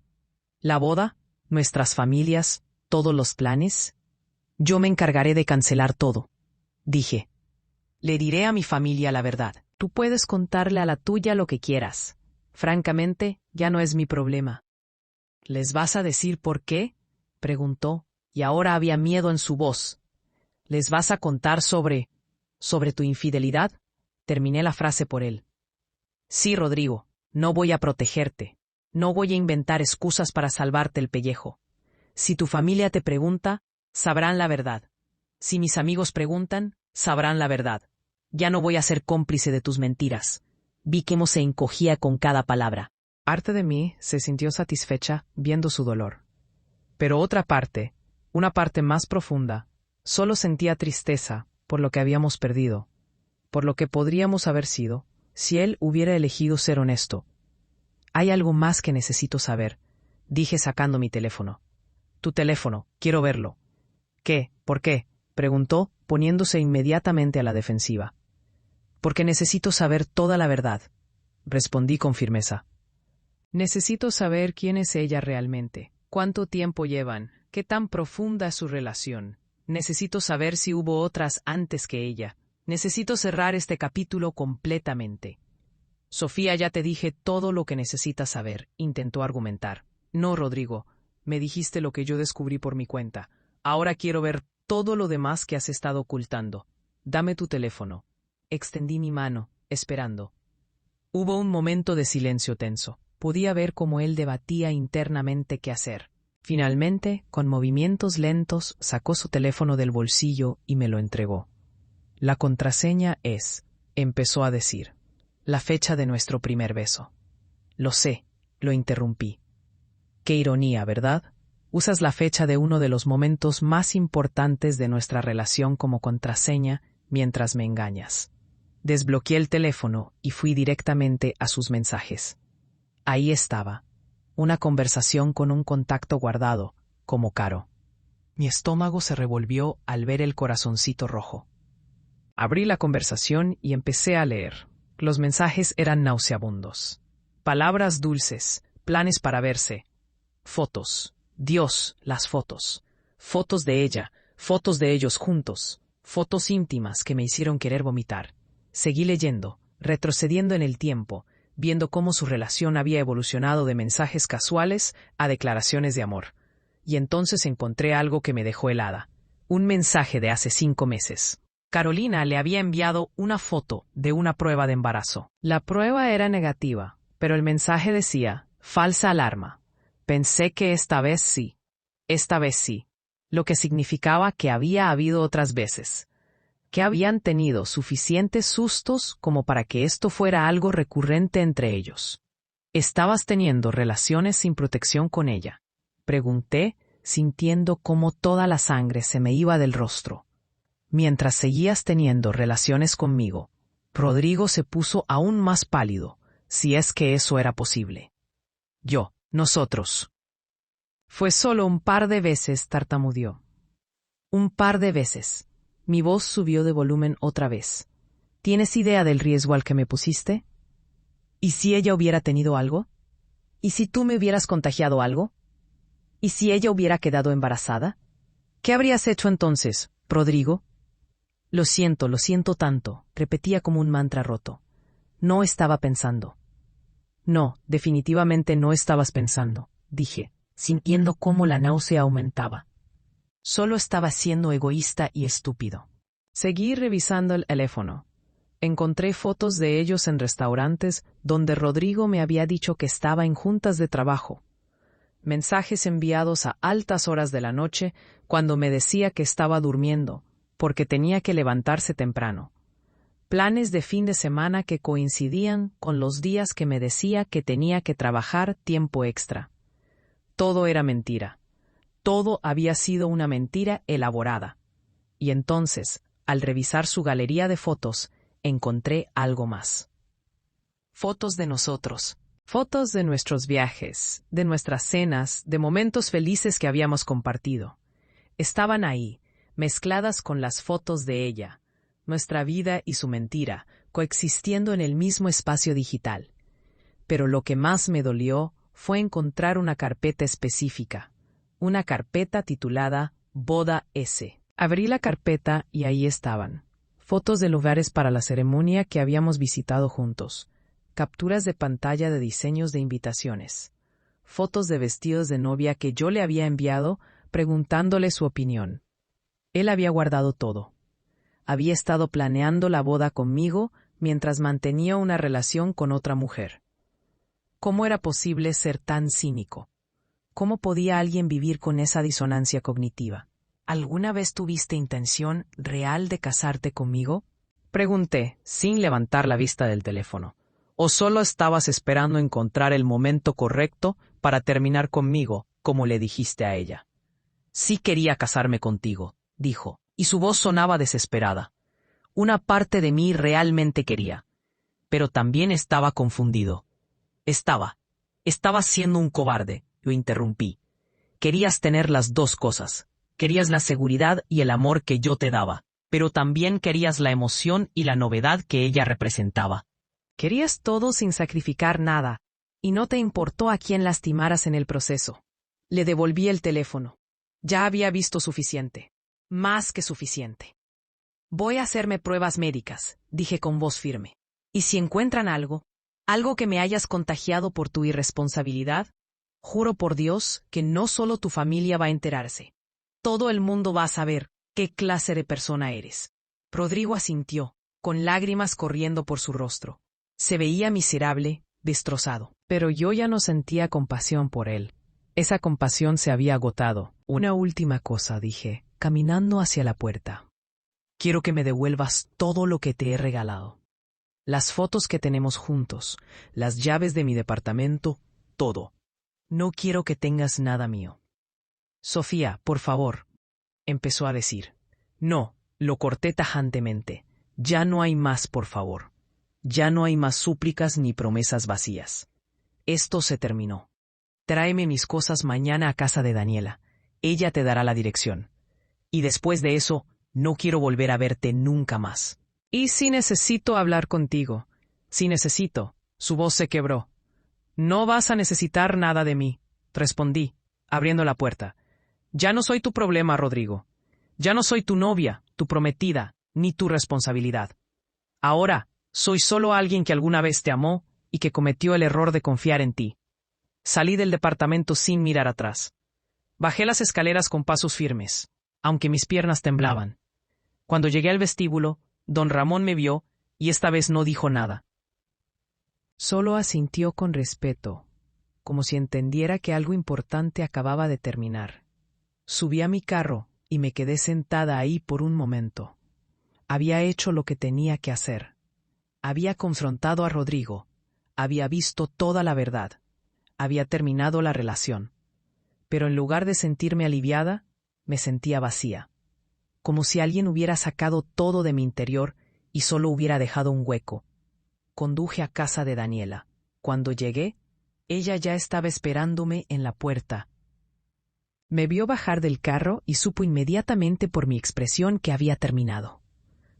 ¿La boda? ¿Nuestras familias? ¿Todos los planes? Yo me encargaré de cancelar todo, dije. Le diré a mi familia la verdad. Tú puedes contarle a la tuya lo que quieras. Francamente, ya no es mi problema. ¿Les vas a decir por qué?, preguntó, y ahora había miedo en su voz. ¿Les vas a contar sobre tu infidelidad? Terminé la frase por él. Sí, Rodrigo, no voy a protegerte. No voy a inventar excusas para salvarte el pellejo. Si tu familia te pregunta, sabrán la verdad. Si mis amigos preguntan, sabrán la verdad. Ya no voy a ser cómplice de tus mentiras. Vi cómo se encogía con cada palabra. Parte de mí se sintió satisfecha viendo su dolor. Pero otra parte, una parte más profunda, solo sentía tristeza por lo que habíamos perdido, por lo que podríamos haber sido, si él hubiera elegido ser honesto. Hay algo más que necesito saber, dije sacando mi teléfono. Tu teléfono, quiero verlo. ¿Qué? ¿Por qué?, preguntó, poniéndose inmediatamente a la defensiva. Porque necesito saber toda la verdad, respondí con firmeza. Necesito saber quién es ella realmente, cuánto tiempo llevan, qué tan profunda es su relación. Necesito saber si hubo otras antes que ella. Necesito cerrar este capítulo completamente. Sofía, ya te dije todo lo que necesitas saber, intentó argumentar. No, Rodrigo, me dijiste lo que yo descubrí por mi cuenta. Ahora quiero ver todo lo demás que has estado ocultando. Dame tu teléfono. Extendí mi mano, esperando. Hubo un momento de silencio tenso. Podía ver cómo él debatía internamente qué hacer. Finalmente, con movimientos lentos, sacó su teléfono del bolsillo y me lo entregó. La contraseña es, empezó a decir, la fecha de nuestro primer beso. Lo sé, lo interrumpí. Qué ironía, ¿verdad? Usas la fecha de uno de los momentos más importantes de nuestra relación como contraseña mientras me engañas. Desbloqueé el teléfono y fui directamente a sus mensajes. Ahí estaba, una conversación con un contacto guardado, como Caro. Mi estómago se revolvió al ver el corazoncito rojo. Abrí la conversación y empecé a leer. Los mensajes eran nauseabundos. Palabras dulces, planes para verse. Fotos. Dios, las fotos. Fotos de ella, fotos de ellos juntos. Fotos íntimas que me hicieron querer vomitar. Seguí leyendo, retrocediendo en el tiempo, viendo cómo su relación había evolucionado de mensajes casuales a declaraciones de amor. Y entonces encontré algo que me dejó helada. Un mensaje de hace 5 meses. Carolina le había enviado una foto de una prueba de embarazo. La prueba era negativa, pero el mensaje decía, falsa alarma. Pensé que esta vez sí. Esta vez sí. Lo que significaba que había habido otras veces. Que habían tenido suficientes sustos como para que esto fuera algo recurrente entre ellos. ¿Estabas teniendo relaciones sin protección con ella? Pregunté, sintiendo cómo toda la sangre se me iba del rostro. Mientras seguías teniendo relaciones conmigo, Rodrigo se puso aún más pálido, si es que eso era posible. Nosotros. Fue solo un par de veces, tartamudeó. Un par de veces. Mi voz subió de volumen otra vez. ¿Tienes idea del riesgo al que me pusiste? ¿Y si ella hubiera tenido algo? ¿Y si tú me hubieras contagiado algo? ¿Y si ella hubiera quedado embarazada? ¿Qué habrías hecho entonces, Rodrigo? Lo siento tanto, repetía como un mantra roto. No estaba pensando. No, definitivamente no estabas pensando, dije, sintiendo cómo la náusea aumentaba. Solo estaba siendo egoísta y estúpido. Seguí revisando el teléfono. Encontré fotos de ellos en restaurantes donde Rodrigo me había dicho que estaba en juntas de trabajo. Mensajes enviados a altas horas de la noche cuando me decía que estaba durmiendo, porque tenía que levantarse temprano. Planes de fin de semana que coincidían con los días que me decía que tenía que trabajar tiempo extra. Todo era mentira. Todo había sido una mentira elaborada. Y entonces, al revisar su galería de fotos, encontré algo más. Fotos de nosotros. Fotos de nuestros viajes, de nuestras cenas, de momentos felices que habíamos compartido. Estaban ahí, mezcladas con las fotos de ella, nuestra vida y su mentira, coexistiendo en el mismo espacio digital. Pero lo que más me dolió fue encontrar una carpeta específica, una carpeta titulada Boda S. Abrí la carpeta y ahí estaban. Fotos de lugares para la ceremonia que habíamos visitado juntos, capturas de pantalla de diseños de invitaciones, fotos de vestidos de novia que yo le había enviado preguntándole su opinión. Él había guardado todo. Había estado planeando la boda conmigo mientras mantenía una relación con otra mujer. ¿Cómo era posible ser tan cínico? ¿Cómo podía alguien vivir con esa disonancia cognitiva? ¿Alguna vez tuviste intención real de casarte conmigo? Pregunté, sin levantar la vista del teléfono. ¿O solo estabas esperando encontrar el momento correcto para terminar conmigo, como le dijiste a ella? Sí quería casarme contigo, dijo, y su voz sonaba desesperada. Una parte de mí realmente quería, pero también estaba confundido. Estaba siendo un cobarde, lo interrumpí. Querías tener las dos cosas. Querías la seguridad y el amor que yo te daba, pero también querías la emoción y la novedad que ella representaba. Querías todo sin sacrificar nada, y no te importó a quién lastimaras en el proceso. Le devolví el teléfono. Ya había visto suficiente. Más que suficiente. Voy a hacerme pruebas médicas, dije con voz firme. ¿Y si encuentran algo? ¿Algo que me hayas contagiado por tu irresponsabilidad? Juro por Dios que no solo tu familia va a enterarse. Todo el mundo va a saber qué clase de persona eres. Rodrigo asintió, con lágrimas corriendo por su rostro. Se veía miserable, destrozado. Pero yo ya no sentía compasión por él. Esa compasión se había agotado. Una última cosa, dije, caminando hacia la puerta. Quiero que me devuelvas todo lo que te he regalado. Las fotos que tenemos juntos, las llaves de mi departamento, todo. No quiero que tengas nada mío. Sofía, por favor, empezó a decir. No, lo corté tajantemente. Ya no hay más, por favor. Ya no hay más súplicas ni promesas vacías. Esto se terminó. Tráeme mis cosas mañana a casa de Daniela. Ella te dará la dirección. Y después de eso, no quiero volver a verte nunca más. ¿Y si necesito hablar contigo? Si necesito. Su voz se quebró. No vas a necesitar nada de mí, respondí, abriendo la puerta. Ya no soy tu problema, Rodrigo. Ya no soy tu novia, tu prometida, ni tu responsabilidad. Ahora, soy solo alguien que alguna vez te amó y que cometió el error de confiar en ti. Salí del departamento sin mirar atrás. Bajé las escaleras con pasos firmes, aunque mis piernas temblaban. Cuando llegué al vestíbulo, don Ramón me vio y esta vez no dijo nada. Solo asintió con respeto, como si entendiera que algo importante acababa de terminar. Subí a mi carro y me quedé sentada ahí por un momento. Había hecho lo que tenía que hacer. Había confrontado a Rodrigo. Había visto toda la verdad. Había terminado la relación. Pero en lugar de sentirme aliviada, me sentía vacía. Como si alguien hubiera sacado todo de mi interior y solo hubiera dejado un hueco. Conduje a casa de Daniela. Cuando llegué, ella ya estaba esperándome en la puerta. Me vio bajar del carro y supo inmediatamente por mi expresión que había terminado.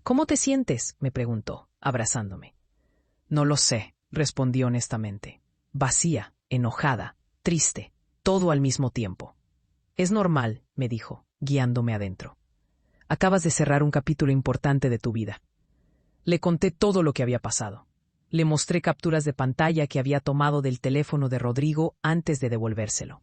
¿Cómo te sientes?, me preguntó, abrazándome. No lo sé, respondí honestamente. Vacía, enojada, triste, todo al mismo tiempo. Es normal, me dijo, guiándome adentro. Acabas de cerrar un capítulo importante de tu vida. Le conté todo lo que había pasado. Le mostré capturas de pantalla que había tomado del teléfono de Rodrigo antes de devolvérselo.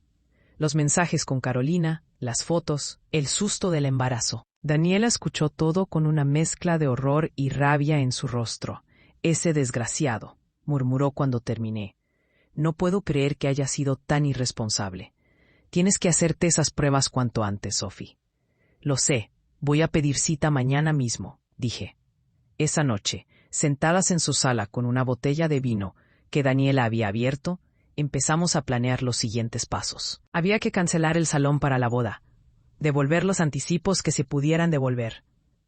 Los mensajes con Carolina, las fotos, el susto del embarazo. Daniela escuchó todo con una mezcla de horror y rabia en su rostro. Ese desgraciado, murmuró cuando terminé. No puedo creer que haya sido tan irresponsable. Tienes que hacerte esas pruebas cuanto antes, Sophie. Lo sé, voy a pedir cita mañana mismo, dije. Esa noche, sentadas en su sala con una botella de vino que Daniela había abierto, empezamos a planear los siguientes pasos. Había que cancelar el salón para la boda, devolver los anticipos que se pudieran devolver,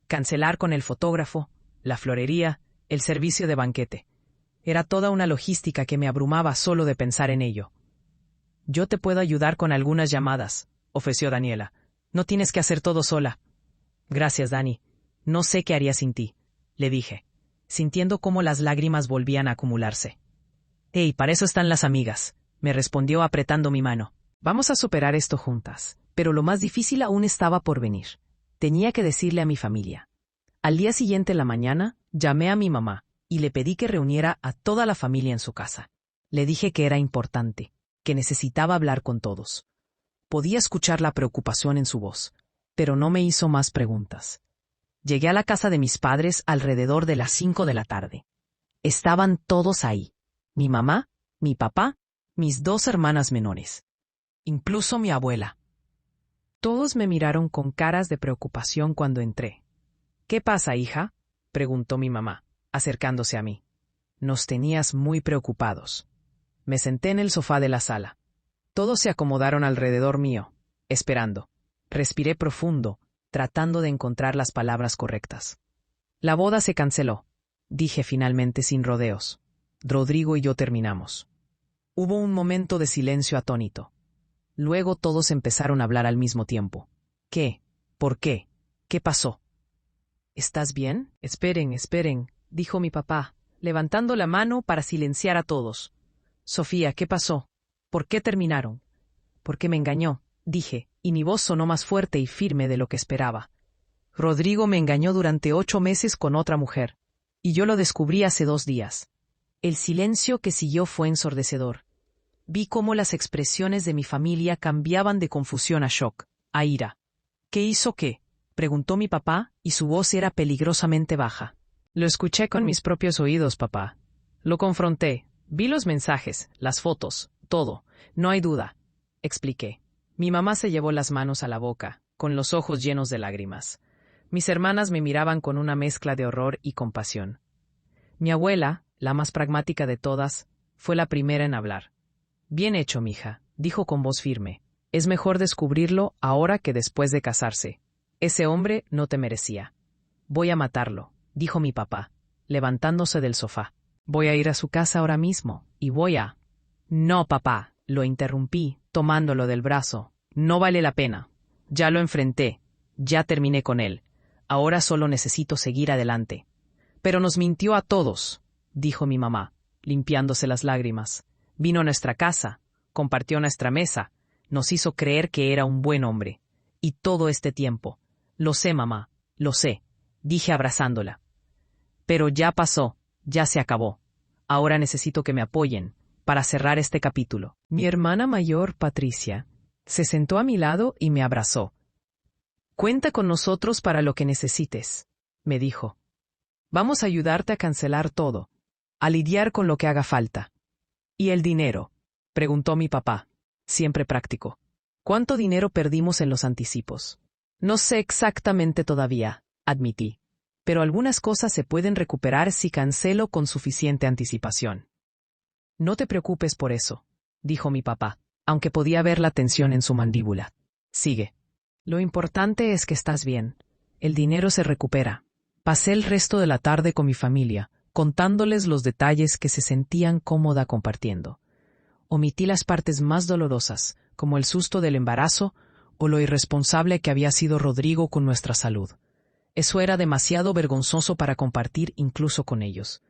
cancelar con el fotógrafo, la florería, el servicio de banquete. Era toda una logística que me abrumaba solo de pensar en ello. Yo te puedo ayudar con algunas llamadas, ofreció Daniela. No tienes que hacer todo sola. Gracias, Dani. No sé qué haría sin ti, le dije, sintiendo cómo las lágrimas volvían a acumularse. Hey, para eso están las amigas, me respondió apretando mi mano. Vamos a superar esto juntas, pero lo más difícil aún estaba por venir. Tenía que decirle a mi familia. Al día siguiente en la mañana, llamé a mi mamá y le pedí que reuniera a toda la familia en su casa. Le dije que era importante, que necesitaba hablar con todos. Podía escuchar la preocupación en su voz, pero no me hizo más preguntas. Llegué a la casa de mis padres alrededor de las 5 de la tarde. Estaban todos ahí. Mi mamá, mi papá, mis 2 hermanas menores. Incluso mi abuela. Todos me miraron con caras de preocupación cuando entré. ¿Qué pasa, hija?, preguntó mi mamá, acercándose a mí. Nos tenías muy preocupados. Me senté en el sofá de la sala. Todos se acomodaron alrededor mío, esperando. Respiré profundo, tratando de encontrar las palabras correctas. La boda se canceló, dije finalmente sin rodeos. Rodrigo y yo terminamos. Hubo un momento de silencio atónito. Luego todos empezaron a hablar al mismo tiempo. ¿Qué? ¿Por qué? ¿Qué pasó? ¿Estás bien? Esperen, esperen, dijo mi papá, levantando la mano para silenciar a todos. Sofía, ¿qué pasó? ¿Por qué terminaron? Porque me engañó, dije, y mi voz sonó más fuerte y firme de lo que esperaba. Rodrigo me engañó durante 8 meses con otra mujer, y yo lo descubrí hace 2 días. El silencio que siguió fue ensordecedor. Vi cómo las expresiones de mi familia cambiaban de confusión a shock, a ira. ¿Qué hizo qué?, preguntó mi papá, y su voz era peligrosamente baja. Lo escuché con mis propios oídos, papá. Lo confronté. Vi los mensajes, las fotos, todo. No hay duda, expliqué. Mi mamá se llevó las manos a la boca, con los ojos llenos de lágrimas. Mis hermanas me miraban con una mezcla de horror y compasión. Mi abuela, la más pragmática de todas, fue la primera en hablar. Bien hecho, mija, dijo con voz firme. Es mejor descubrirlo ahora que después de casarse. Ese hombre no te merecía. Voy a matarlo, dijo mi papá, levantándose del sofá. Voy a ir a su casa ahora mismo, y voy a... No, papá, lo interrumpí, tomándolo del brazo. No vale la pena. Ya lo enfrenté. Ya terminé con él. Ahora solo necesito seguir adelante. Pero nos mintió a todos, dijo mi mamá, limpiándose las lágrimas. Vino a nuestra casa, compartió nuestra mesa, nos hizo creer que era un buen hombre. Y todo este tiempo. Lo sé, mamá, lo sé, dije abrazándola. Pero ya pasó, ya se acabó. Ahora necesito que me apoyen para cerrar este capítulo. Mi hermana mayor, Patricia, se sentó a mi lado y me abrazó. Cuenta con nosotros para lo que necesites, me dijo. Vamos a ayudarte a cancelar todo, a lidiar con lo que haga falta. ¿Y el dinero?, preguntó mi papá, siempre práctico. ¿Cuánto dinero perdimos en los anticipos? No sé exactamente todavía, admití, pero algunas cosas se pueden recuperar si cancelo con suficiente anticipación. No te preocupes por eso, dijo mi papá, aunque podía ver la tensión en su mandíbula. Sigue. Lo importante es que estás bien. El dinero se recupera. Pasé el resto de la tarde con mi familia, contándoles los detalles que se sentían cómoda compartiendo. Omití las partes más dolorosas, como el susto del embarazo o lo irresponsable que había sido Rodrigo con nuestra salud. Eso era demasiado vergonzoso para compartir incluso con ellos.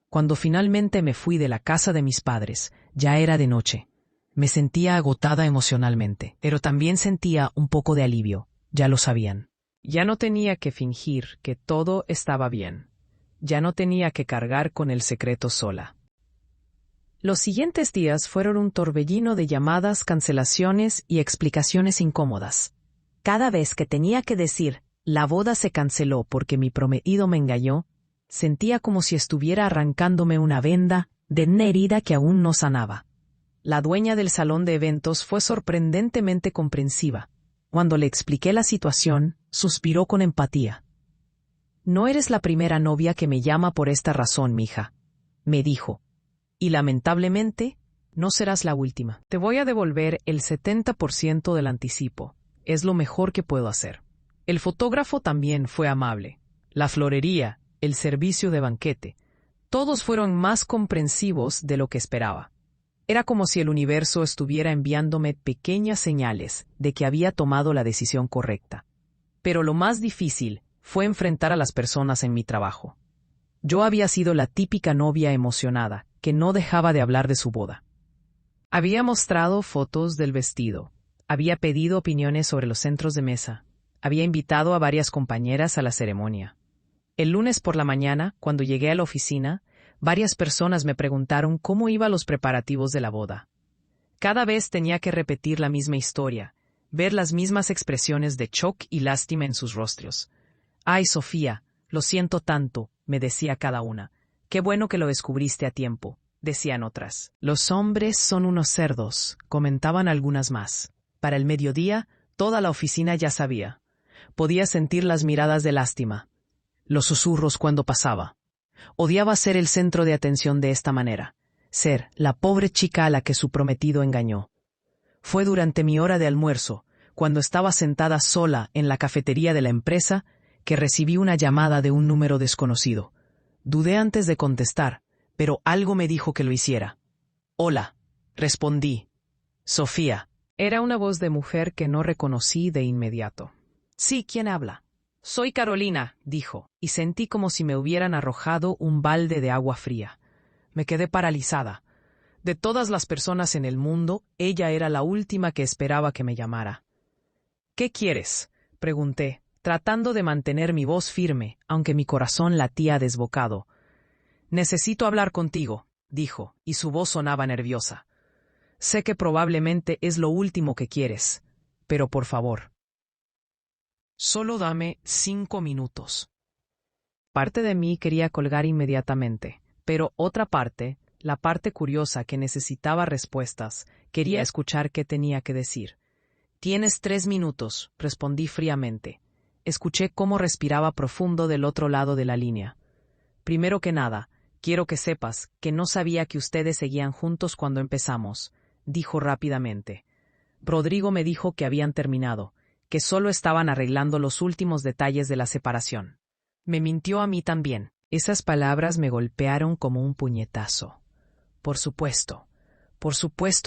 Cuando finalmente me fui de la casa de mis padres, ya era de noche. Me sentía agotada emocionalmente, pero también sentía un poco de alivio. Ya lo sabían. Ya no tenía que fingir que todo estaba bien. Ya no tenía que cargar con el secreto sola. Los siguientes días fueron un torbellino de llamadas, cancelaciones y explicaciones incómodas. Cada vez que tenía que decir, la boda se canceló porque mi prometido me engañó, sentía como si estuviera arrancándome una venda de una herida que aún no sanaba. La dueña del salón de eventos fue sorprendentemente comprensiva. Cuando le expliqué la situación, suspiró con empatía. No eres la primera novia que me llama por esta razón, mija, me dijo. Y lamentablemente, no serás la última. Te voy a devolver el 70% del anticipo. Es lo mejor que puedo hacer. El fotógrafo también fue amable. La florería, el servicio de banquete, todos fueron más comprensivos de lo que esperaba. Era como si el universo estuviera enviándome pequeñas señales de que había tomado la decisión correcta. Pero lo más difícil fue enfrentar a las personas en mi trabajo. Yo había sido la típica novia emocionada, que no dejaba de hablar de su boda. Había mostrado fotos del vestido, había pedido opiniones sobre los centros de mesa, había invitado a varias compañeras a la ceremonia. El lunes por la mañana, cuando llegué a la oficina, varias personas me preguntaron cómo iban los preparativos de la boda. Cada vez tenía que repetir la misma historia, ver las mismas expresiones de shock y lástima en sus rostros. «Ay, Sofía, lo siento tanto», me decía cada una. «Qué bueno que lo descubriste a tiempo», decían otras. «Los hombres son unos cerdos», comentaban algunas más. Para el mediodía, toda la oficina ya sabía. Podía sentir las miradas de lástima, los susurros cuando pasaba. Odiaba ser el centro de atención de esta manera, ser la pobre chica a la que su prometido engañó. Fue durante mi hora de almuerzo, cuando estaba sentada sola en la cafetería de la empresa, que recibí una llamada de un número desconocido. Dudé antes de contestar, pero algo me dijo que lo hiciera. «Hola», respondí. «Sofía». Era una voz de mujer que no reconocí de inmediato. «Sí, ¿quién habla?» «Soy Carolina», dijo, y sentí como si me hubieran arrojado un balde de agua fría. Me quedé paralizada. De todas las personas en el mundo, ella era la última que esperaba que me llamara. «¿Qué quieres?», pregunté, tratando de mantener mi voz firme, aunque mi corazón latía desbocado. «Necesito hablar contigo», dijo, y su voz sonaba nerviosa. Sé que probablemente es lo último que quieres, pero por favor. Solo dame 5 minutos. Parte de mí quería colgar inmediatamente, pero otra parte, la parte curiosa que necesitaba respuestas, quería escuchar qué tenía que decir. Tienes 3 minutos, respondí fríamente. Escuché cómo respiraba profundo del otro lado de la línea. Primero que nada, quiero que sepas que no sabía que ustedes seguían juntos cuando empezamos, dijo rápidamente. Rodrigo me dijo que habían terminado, que solo estaban arreglando los últimos detalles de la separación. Me mintió a mí también. Esas palabras me golpearon como un puñetazo. Por supuesto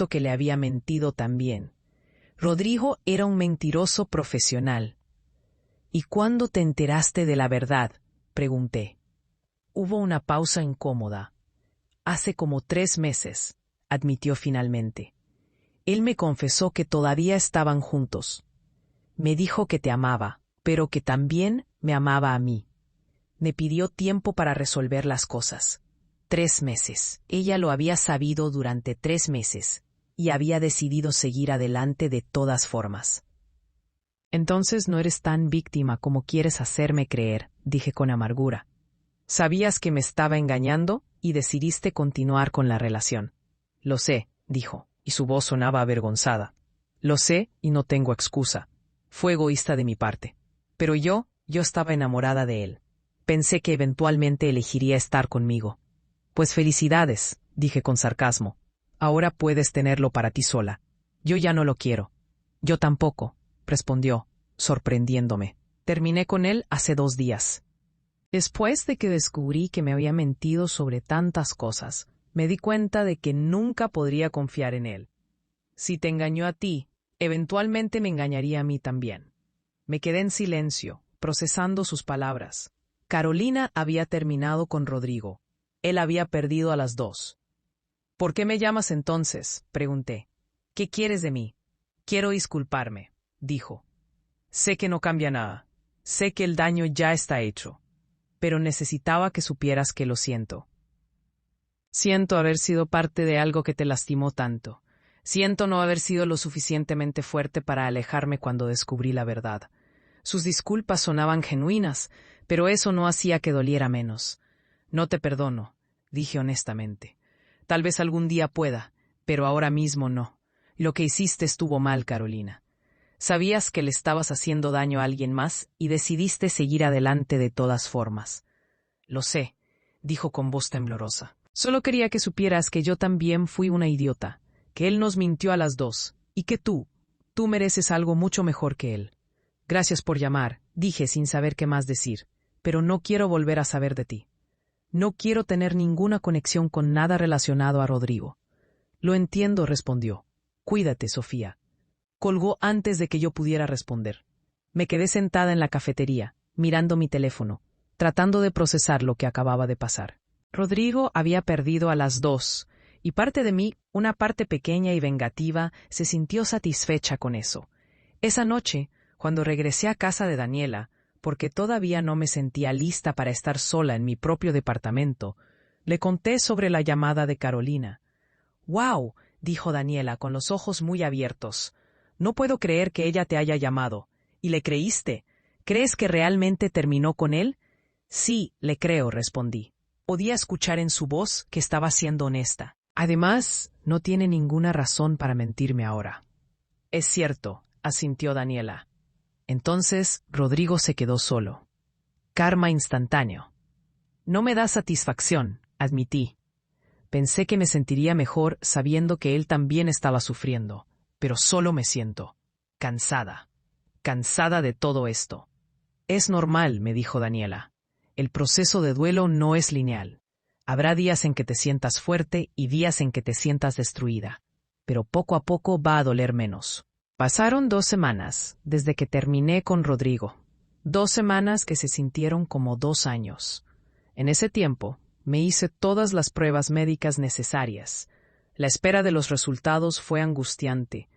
que le había mentido también. Rodrigo era un mentiroso profesional. ¿Y cuándo te enteraste de la verdad?, pregunté. Hubo una pausa incómoda. Hace como 3 meses, admitió finalmente. Él me confesó que todavía estaban juntos. Me dijo que te amaba, pero que también me amaba a mí. Me pidió tiempo para resolver las cosas. 3 meses. Ella lo había sabido durante 3 meses, y había decidido seguir adelante de todas formas. Entonces no eres tan víctima como quieres hacerme creer, dije con amargura. Sabías que me estaba engañando y decidiste continuar con la relación. Lo sé, dijo, y su voz sonaba avergonzada. Lo sé y no tengo excusa. Fue egoísta de mi parte. Pero yo estaba enamorada de él. Pensé que eventualmente elegiría estar conmigo. Pues felicidades, dije con sarcasmo. Ahora puedes tenerlo para ti sola. Yo ya no lo quiero. Yo tampoco, respondió, sorprendiéndome. Terminé con él hace 2 días. Después de que descubrí que me había mentido sobre tantas cosas, me di cuenta de que nunca podría confiar en él. Si te engañó a ti, eventualmente me engañaría a mí también. Me quedé en silencio, procesando sus palabras. Carolina había terminado con Rodrigo. Él había perdido a las 2. ¿Por qué me llamas entonces?, pregunté. ¿Qué quieres de mí? Quiero disculparme, dijo. Sé que no cambia nada. Sé que el daño ya está hecho. Pero necesitaba que supieras que lo siento. Siento haber sido parte de algo que te lastimó tanto. Siento no haber sido lo suficientemente fuerte para alejarme cuando descubrí la verdad. Sus disculpas sonaban genuinas, pero eso no hacía que doliera menos. No te perdono, dije honestamente. Tal vez algún día pueda, pero ahora mismo no. Lo que hiciste estuvo mal, Carolina. Sabías que le estabas haciendo daño a alguien más y decidiste seguir adelante de todas formas. Lo sé, dijo con voz temblorosa. Solo quería que supieras que yo también fui una idiota, que él nos mintió a las 2, y que tú mereces algo mucho mejor que él. Gracias por llamar, dije sin saber qué más decir, pero no quiero volver a saber de ti. No quiero tener ninguna conexión con nada relacionado a Rodrigo. Lo entiendo, respondió. Cuídate, Sofía. Colgó antes de que yo pudiera responder. Me quedé sentada en la cafetería, mirando mi teléfono, tratando de procesar lo que acababa de pasar. Rodrigo había perdido a las 2, y parte de mí, una parte pequeña y vengativa, se sintió satisfecha con eso. Esa noche, cuando regresé a casa de Daniela, porque todavía no me sentía lista para estar sola en mi propio departamento, le conté sobre la llamada de Carolina. «¡Wow!», dijo Daniela con los ojos muy abiertos. «No puedo creer que ella te haya llamado. ¿Y le creíste? ¿Crees que realmente terminó con él?» «Sí, le creo», respondí. Podía escuchar en su voz que estaba siendo honesta. Además, no tiene ninguna razón para mentirme ahora. «Es cierto», asintió Daniela. Entonces, Rodrigo se quedó solo. Karma instantáneo. No me da satisfacción, admití. Pensé que me sentiría mejor sabiendo que él también estaba sufriendo, pero solo me siento cansada. Cansada de todo esto. Es normal, me dijo Daniela. El proceso de duelo no es lineal. Habrá días en que te sientas fuerte y días en que te sientas destruida, pero poco a poco va a doler menos. Pasaron 2 semanas desde que terminé con Rodrigo. 2 semanas que se sintieron como 2 años. En ese tiempo, me hice todas las pruebas médicas necesarias. La espera de los resultados fue angustiante.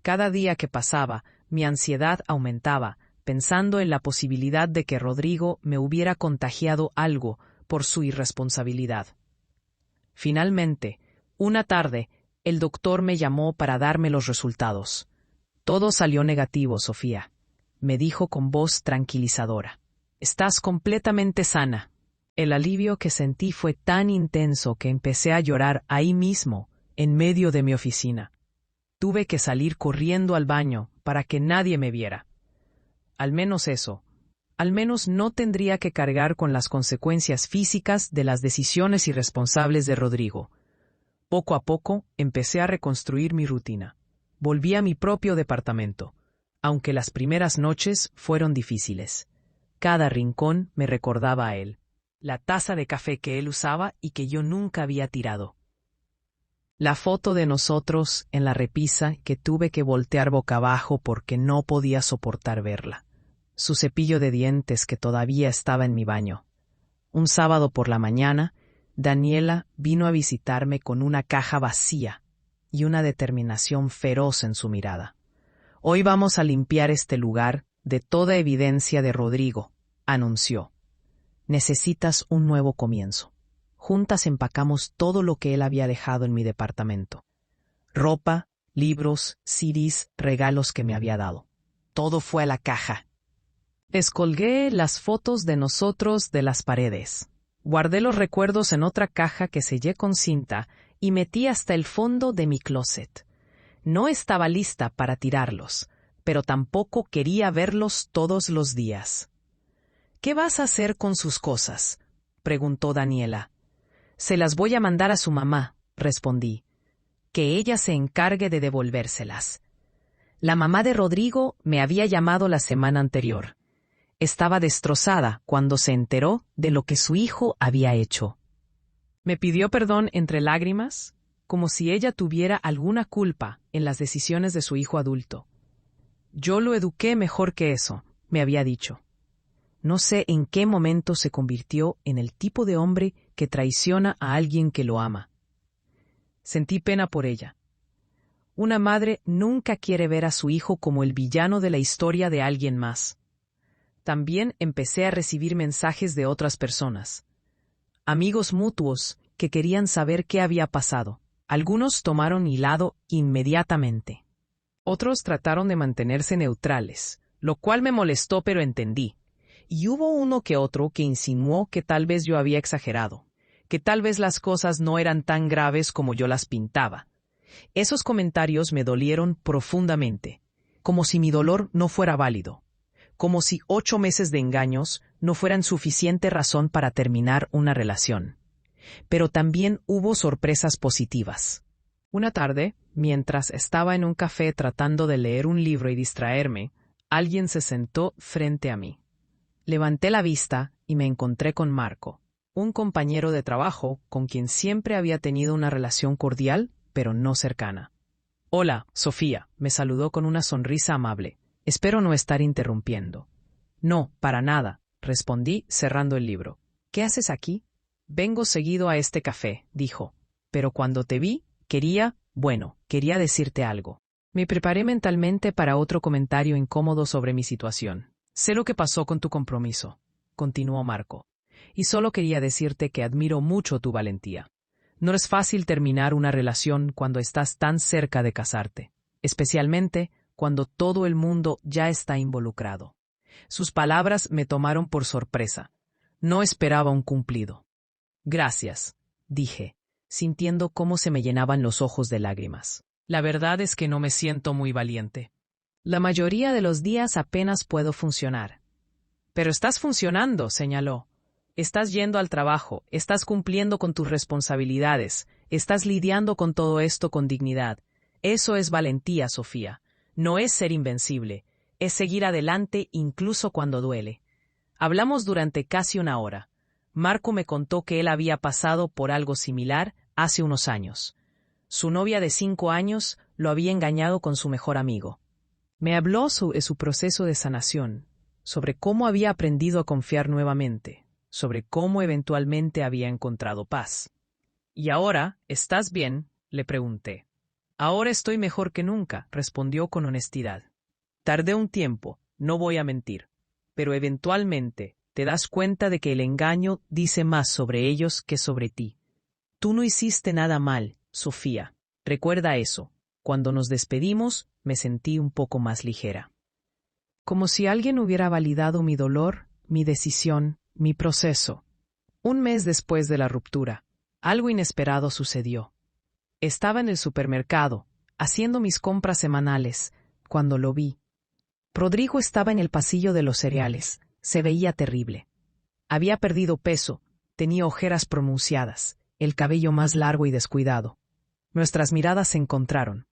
Cada día que pasaba, mi ansiedad aumentaba, pensando en la posibilidad de que Rodrigo me hubiera contagiado algo por su irresponsabilidad. Finalmente, una tarde, el doctor me llamó para darme los resultados. Todo salió negativo, Sofía. Me dijo con voz tranquilizadora. Estás completamente sana. El alivio que sentí fue tan intenso que empecé a llorar ahí mismo, en medio de mi oficina. Tuve que salir corriendo al baño para que nadie me viera. Al menos eso. Al menos no tendría que cargar con las consecuencias físicas de las decisiones irresponsables de Rodrigo. Poco a poco empecé a reconstruir mi rutina. Volví a mi propio departamento, aunque las primeras noches fueron difíciles. Cada rincón me recordaba a él, la taza de café que él usaba y que yo nunca había tirado. La foto de nosotros en la repisa que tuve que voltear boca abajo porque no podía soportar verla. Su cepillo de dientes que todavía estaba en mi baño. Un sábado por la mañana, Daniela vino a visitarme con una caja vacía y una determinación feroz en su mirada. Hoy vamos a limpiar este lugar de toda evidencia de Rodrigo, anunció. Necesitas un nuevo comienzo. Juntas empacamos todo lo que él había dejado en mi departamento. Ropa, libros, CDs, regalos que me había dado. Todo fue a la caja. Descolgué las fotos de nosotros de las paredes. Guardé los recuerdos en otra caja que sellé con cinta y metí hasta el fondo de mi closet. No estaba lista para tirarlos, pero tampoco quería verlos todos los días. ¿Qué vas a hacer con sus cosas?, preguntó Daniela. Se las voy a mandar a su mamá, respondí. Que ella se encargue de devolvérselas. La mamá de Rodrigo me había llamado la semana anterior. Estaba destrozada cuando se enteró de lo que su hijo había hecho. Me pidió perdón entre lágrimas, como si ella tuviera alguna culpa en las decisiones de su hijo adulto. Yo lo eduqué mejor que eso, me había dicho. No sé en qué momento se convirtió en el tipo de hombre que traiciona a alguien que lo ama. Sentí pena por ella. Una madre nunca quiere ver a su hijo como el villano de la historia de alguien más. También empecé a recibir mensajes de otras personas. Amigos mutuos que querían saber qué había pasado. Algunos tomaron mi lado inmediatamente. Otros trataron de mantenerse neutrales, lo cual me molestó, pero entendí. Y hubo uno que otro que insinuó que tal vez yo había exagerado, que tal vez las cosas no eran tan graves como yo las pintaba. Esos comentarios me dolieron profundamente, como si mi dolor no fuera válido, como si 8 meses de engaños no fueran suficiente razón para terminar una relación. Pero también hubo sorpresas positivas. Una tarde, mientras estaba en un café tratando de leer un libro y distraerme, alguien se sentó frente a mí. Levanté la vista y me encontré con Marco, un compañero de trabajo con quien siempre había tenido una relación cordial, pero no cercana. Hola, Sofía, me saludó con una sonrisa amable. Espero no estar interrumpiendo. No, para nada, respondí cerrando el libro. ¿Qué haces aquí? Vengo seguido a este café, dijo. Pero cuando te vi, quería decirte algo. Me preparé mentalmente para otro comentario incómodo sobre mi situación. Sé lo que pasó con tu compromiso, continuó Marco, y solo quería decirte que admiro mucho tu valentía. No es fácil terminar una relación cuando estás tan cerca de casarte, especialmente cuando todo el mundo ya está involucrado. Sus palabras me tomaron por sorpresa. No esperaba un cumplido. Gracias, dije, sintiendo cómo se me llenaban los ojos de lágrimas. La verdad es que no me siento muy valiente. La mayoría de los días apenas puedo funcionar. Pero estás funcionando, señaló. Estás yendo al trabajo, estás cumpliendo con tus responsabilidades, estás lidiando con todo esto con dignidad. Eso es valentía, Sofía. No es ser invencible, es seguir adelante incluso cuando duele. Hablamos durante casi 1 hora. Marco me contó que él había pasado por algo similar hace unos años. Su novia de 5 años lo había engañado con su mejor amigo. Me habló de su proceso de sanación, sobre cómo había aprendido a confiar nuevamente, sobre cómo eventualmente había encontrado paz. ¿Y ahora, estás bien?, le pregunté. Ahora estoy mejor que nunca, respondió con honestidad. Tardé un tiempo, no voy a mentir, pero eventualmente te das cuenta de que el engaño dice más sobre ellos que sobre ti. Tú no hiciste nada mal, Sofía. Recuerda eso. Cuando nos despedimos, me sentí un poco más ligera. Como si alguien hubiera validado mi dolor, mi decisión, mi proceso. Un mes después de la ruptura, algo inesperado sucedió. Estaba en el supermercado, haciendo mis compras semanales, cuando lo vi. Rodrigo estaba en el pasillo de los cereales. Se veía terrible. Había perdido peso, tenía ojeras pronunciadas, el cabello más largo y descuidado. Nuestras miradas se encontraron.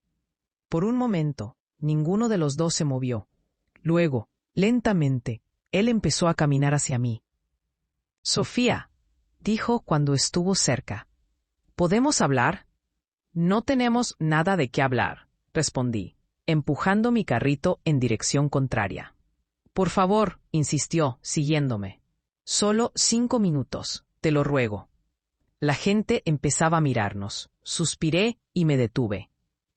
Por un momento, ninguno de los dos se movió. Luego, lentamente, él empezó a caminar hacia mí. «Sofía», dijo cuando estuvo cerca. «¿Podemos hablar?» «No tenemos nada de qué hablar», respondí, empujando mi carrito en dirección contraria. «Por favor», insistió, siguiéndome. «Solo 5 minutos, te lo ruego». La gente empezaba a mirarnos. Suspiré y me detuve.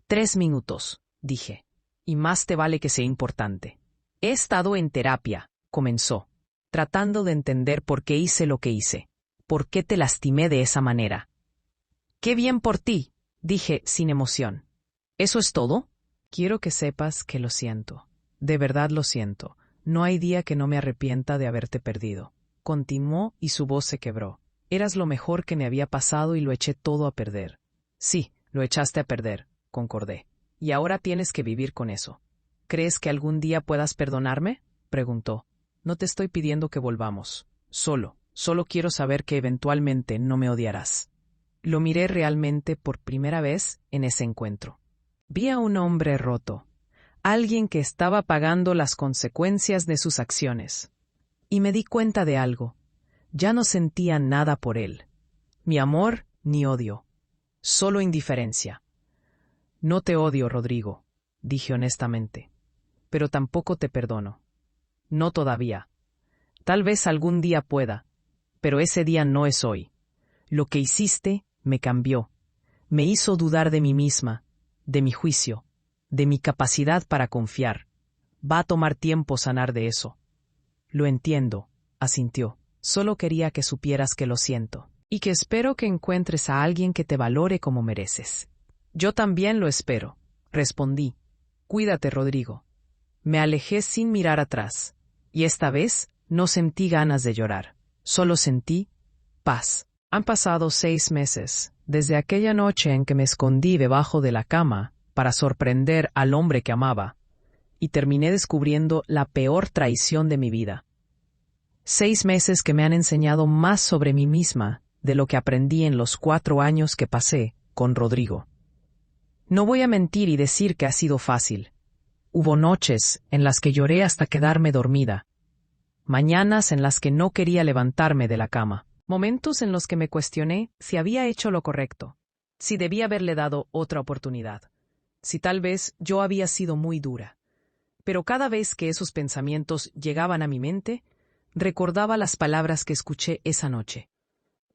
3 minutos, dije. Y más te vale que sea importante. He estado en terapia, comenzó, tratando de entender por qué hice lo que hice. ¿Por qué te lastimé de esa manera? «Qué bien por ti», dije sin emoción. «¿Eso es todo?» «Quiero que sepas que lo siento. De verdad lo siento. No hay día que no me arrepienta de haberte perdido». Continuó y su voz se quebró. «Eras lo mejor que me había pasado y lo eché todo a perder». «Sí, lo echaste a perder», concordé. «Y ahora tienes que vivir con eso». «¿Crees que algún día puedas perdonarme?», preguntó. «No te estoy pidiendo que volvamos. Solo quiero saber que eventualmente no me odiarás». Lo miré realmente por primera vez en ese encuentro. Vi a un hombre roto, alguien que estaba pagando las consecuencias de sus acciones. Y me di cuenta de algo. Ya no sentía nada por él. Ni amor ni odio. Solo indiferencia. «No te odio, Rodrigo», dije honestamente. «Pero tampoco te perdono. No todavía. Tal vez algún día pueda, pero ese día no es hoy. Lo que hiciste me cambió. Me hizo dudar de mí misma, de mi juicio, de mi capacidad para confiar. Va a tomar tiempo sanar de eso». «Lo entiendo», asintió. «Solo quería que supieras que lo siento, y que espero que encuentres a alguien que te valore como mereces». «Yo también lo espero», respondí. «Cuídate, Rodrigo». Me alejé sin mirar atrás, y esta vez no sentí ganas de llorar. Solo sentí paz. Han pasado 6 meses, desde aquella noche en que me escondí debajo de la cama para sorprender al hombre que amaba, y terminé descubriendo la peor traición de mi vida. 6 meses que me han enseñado más sobre mí misma de lo que aprendí en los 4 años que pasé con Rodrigo. No voy a mentir y decir que ha sido fácil. Hubo noches en las que lloré hasta quedarme dormida, mañanas en las que no quería levantarme de la cama, momentos en los que me cuestioné si había hecho lo correcto, si debía haberle dado otra oportunidad, si tal vez yo había sido muy dura. Pero cada vez que esos pensamientos llegaban a mi mente, recordaba las palabras que escuché esa noche.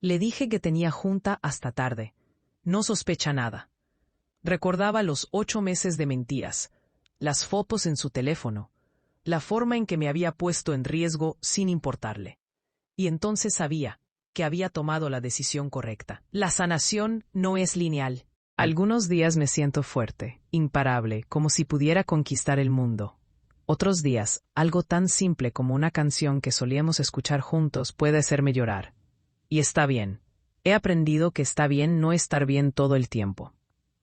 Le dije que tenía junta hasta tarde. No sospecha nada. Recordaba los 8 meses de mentiras, las fotos en su teléfono, la forma en que me había puesto en riesgo sin importarle. Y entonces sabía que había tomado la decisión correcta. La sanación no es lineal. Algunos días me siento fuerte, imparable, como si pudiera conquistar el mundo. Otros días, algo tan simple como una canción que solíamos escuchar juntos puede hacerme llorar. Y está bien. He aprendido que está bien no estar bien todo el tiempo.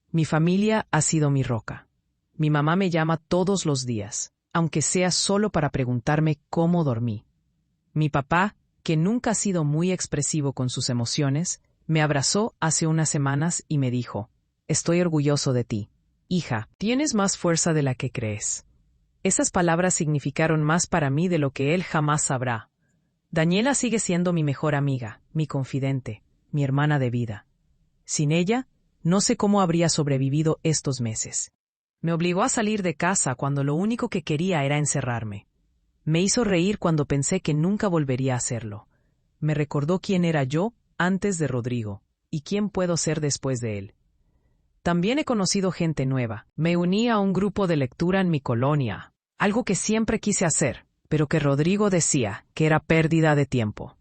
Mi familia ha sido mi roca. Mi mamá me llama todos los días, aunque sea solo para preguntarme cómo dormí. Mi papá, que nunca ha sido muy expresivo con sus emociones, me abrazó hace unas semanas y me dijo: «Estoy orgulloso de ti. Hija, tienes más fuerza de la que crees». Esas palabras significaron más para mí de lo que él jamás sabrá. Daniela sigue siendo mi mejor amiga, mi confidente, mi hermana de vida. Sin ella, no sé cómo habría sobrevivido estos meses. Me obligó a salir de casa cuando lo único que quería era encerrarme. Me hizo reír cuando pensé que nunca volvería a hacerlo. Me recordó quién era yo antes de Rodrigo, y quién puedo ser después de él. También he conocido gente nueva. Me uní a un grupo de lectura en mi colonia, algo que siempre quise hacer, pero que Rodrigo decía que era pérdida de tiempo.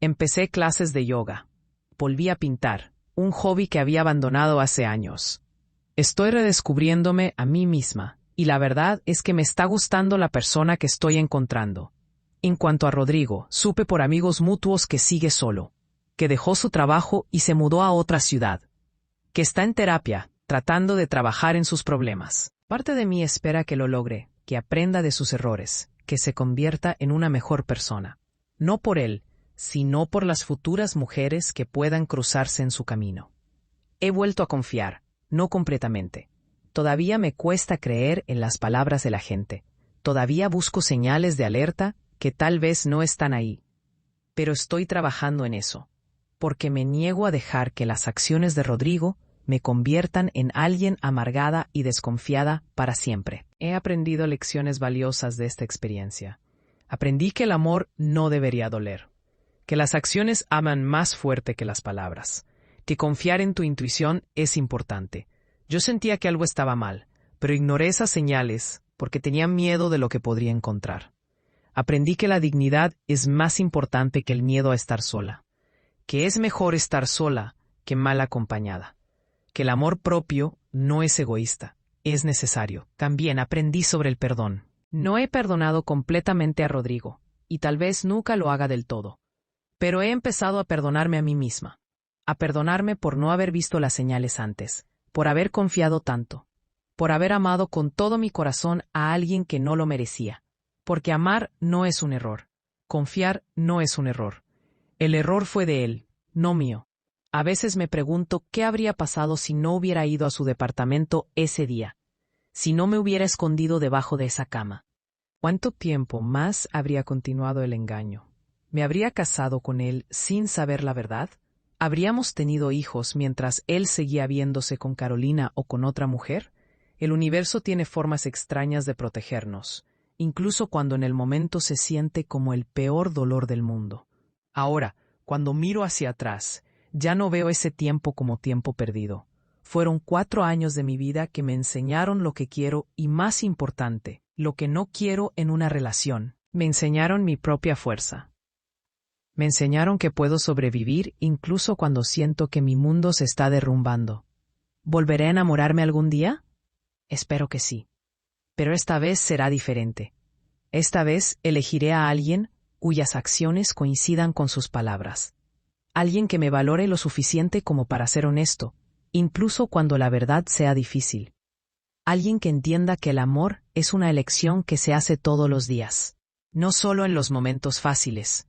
Empecé clases de yoga. Volví a pintar, un hobby que había abandonado hace años. Estoy redescubriéndome a mí misma, y la verdad es que me está gustando la persona que estoy encontrando. En cuanto a Rodrigo, supe por amigos mutuos que sigue solo, que dejó su trabajo y se mudó a otra ciudad, que está en terapia, tratando de trabajar en sus problemas. Parte de mí espera que lo logre, que aprenda de sus errores, que se convierta en una mejor persona. No por él, sino por las futuras mujeres que puedan cruzarse en su camino. He vuelto a confiar, no completamente. Todavía me cuesta creer en las palabras de la gente. Todavía busco señales de alerta que tal vez no están ahí. Pero estoy trabajando en eso, porque me niego a dejar que las acciones de Rodrigo me conviertan en alguien amargada y desconfiada para siempre. He aprendido lecciones valiosas de esta experiencia. Aprendí que el amor no debería doler, que las acciones aman más fuerte que las palabras, que confiar en tu intuición es importante. Yo sentía que algo estaba mal, pero ignoré esas señales porque tenía miedo de lo que podría encontrar. Aprendí que la dignidad es más importante que el miedo a estar sola, que es mejor estar sola que mal acompañada, que el amor propio no es egoísta, es necesario. También aprendí sobre el perdón. No he perdonado completamente a Rodrigo, y tal vez nunca lo haga del todo, pero he empezado a perdonarme a mí misma, a perdonarme por no haber visto las señales antes, por haber confiado tanto, por haber amado con todo mi corazón a alguien que no lo merecía, porque amar no es un error, confiar no es un error. El error fue de él, no mío. A veces me pregunto qué habría pasado si no hubiera ido a su departamento ese día, si no me hubiera escondido debajo de esa cama. ¿Cuánto tiempo más habría continuado el engaño? ¿Me habría casado con él sin saber la verdad? ¿Habríamos tenido hijos mientras él seguía viéndose con Carolina o con otra mujer? El universo tiene formas extrañas de protegernos, incluso cuando en el momento se siente como el peor dolor del mundo. Ahora, cuando miro hacia atrás, ya no veo ese tiempo como tiempo perdido. Fueron 4 años de mi vida que me enseñaron lo que quiero y, más importante, lo que no quiero en una relación. Me enseñaron mi propia fuerza. Me enseñaron que puedo sobrevivir incluso cuando siento que mi mundo se está derrumbando. ¿Volveré a enamorarme algún día? Espero que sí. Pero esta vez será diferente. Esta vez elegiré a alguien cuyas acciones coincidan con sus palabras. Alguien que me valore lo suficiente como para ser honesto, incluso cuando la verdad sea difícil. Alguien que entienda que el amor es una elección que se hace todos los días, no solo en los momentos fáciles.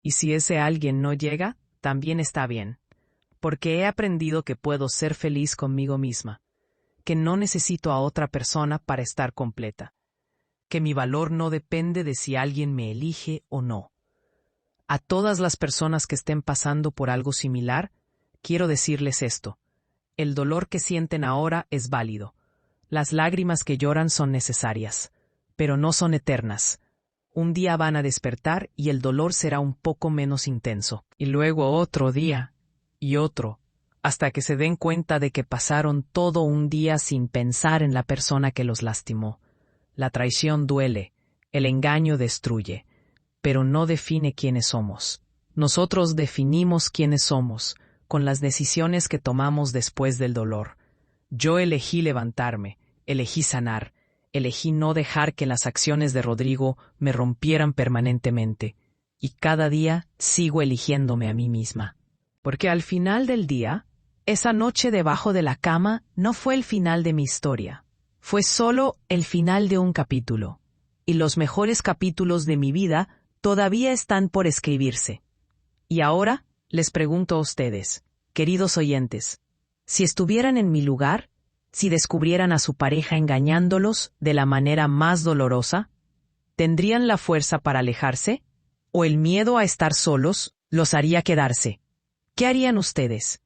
Y si ese alguien no llega, también está bien, porque he aprendido que puedo ser feliz conmigo misma, que no necesito a otra persona para estar completa, que mi valor no depende de si alguien me elige o no. A todas las personas que estén pasando por algo similar, quiero decirles esto. El dolor que sienten ahora es válido. Las lágrimas que lloran son necesarias, pero no son eternas. Un día van a despertar y el dolor será un poco menos intenso. Y luego otro día, y otro, hasta que se den cuenta de que pasaron todo un día sin pensar en la persona que los lastimó. La traición duele, el engaño destruye, pero no define quiénes somos. Nosotros definimos quiénes somos, con las decisiones que tomamos después del dolor. Yo elegí levantarme, elegí sanar, elegí no dejar que las acciones de Rodrigo me rompieran permanentemente, y cada día sigo eligiéndome a mí misma. Porque al final del día, esa noche debajo de la cama no fue el final de mi historia, fue solo el final de un capítulo, y los mejores capítulos de mi vida todavía están por escribirse. Y ahora les pregunto a ustedes, queridos oyentes, si estuvieran en mi lugar, si descubrieran a su pareja engañándolos de la manera más dolorosa, ¿tendrían la fuerza para alejarse? ¿O el miedo a estar solos los haría quedarse? ¿Qué harían ustedes?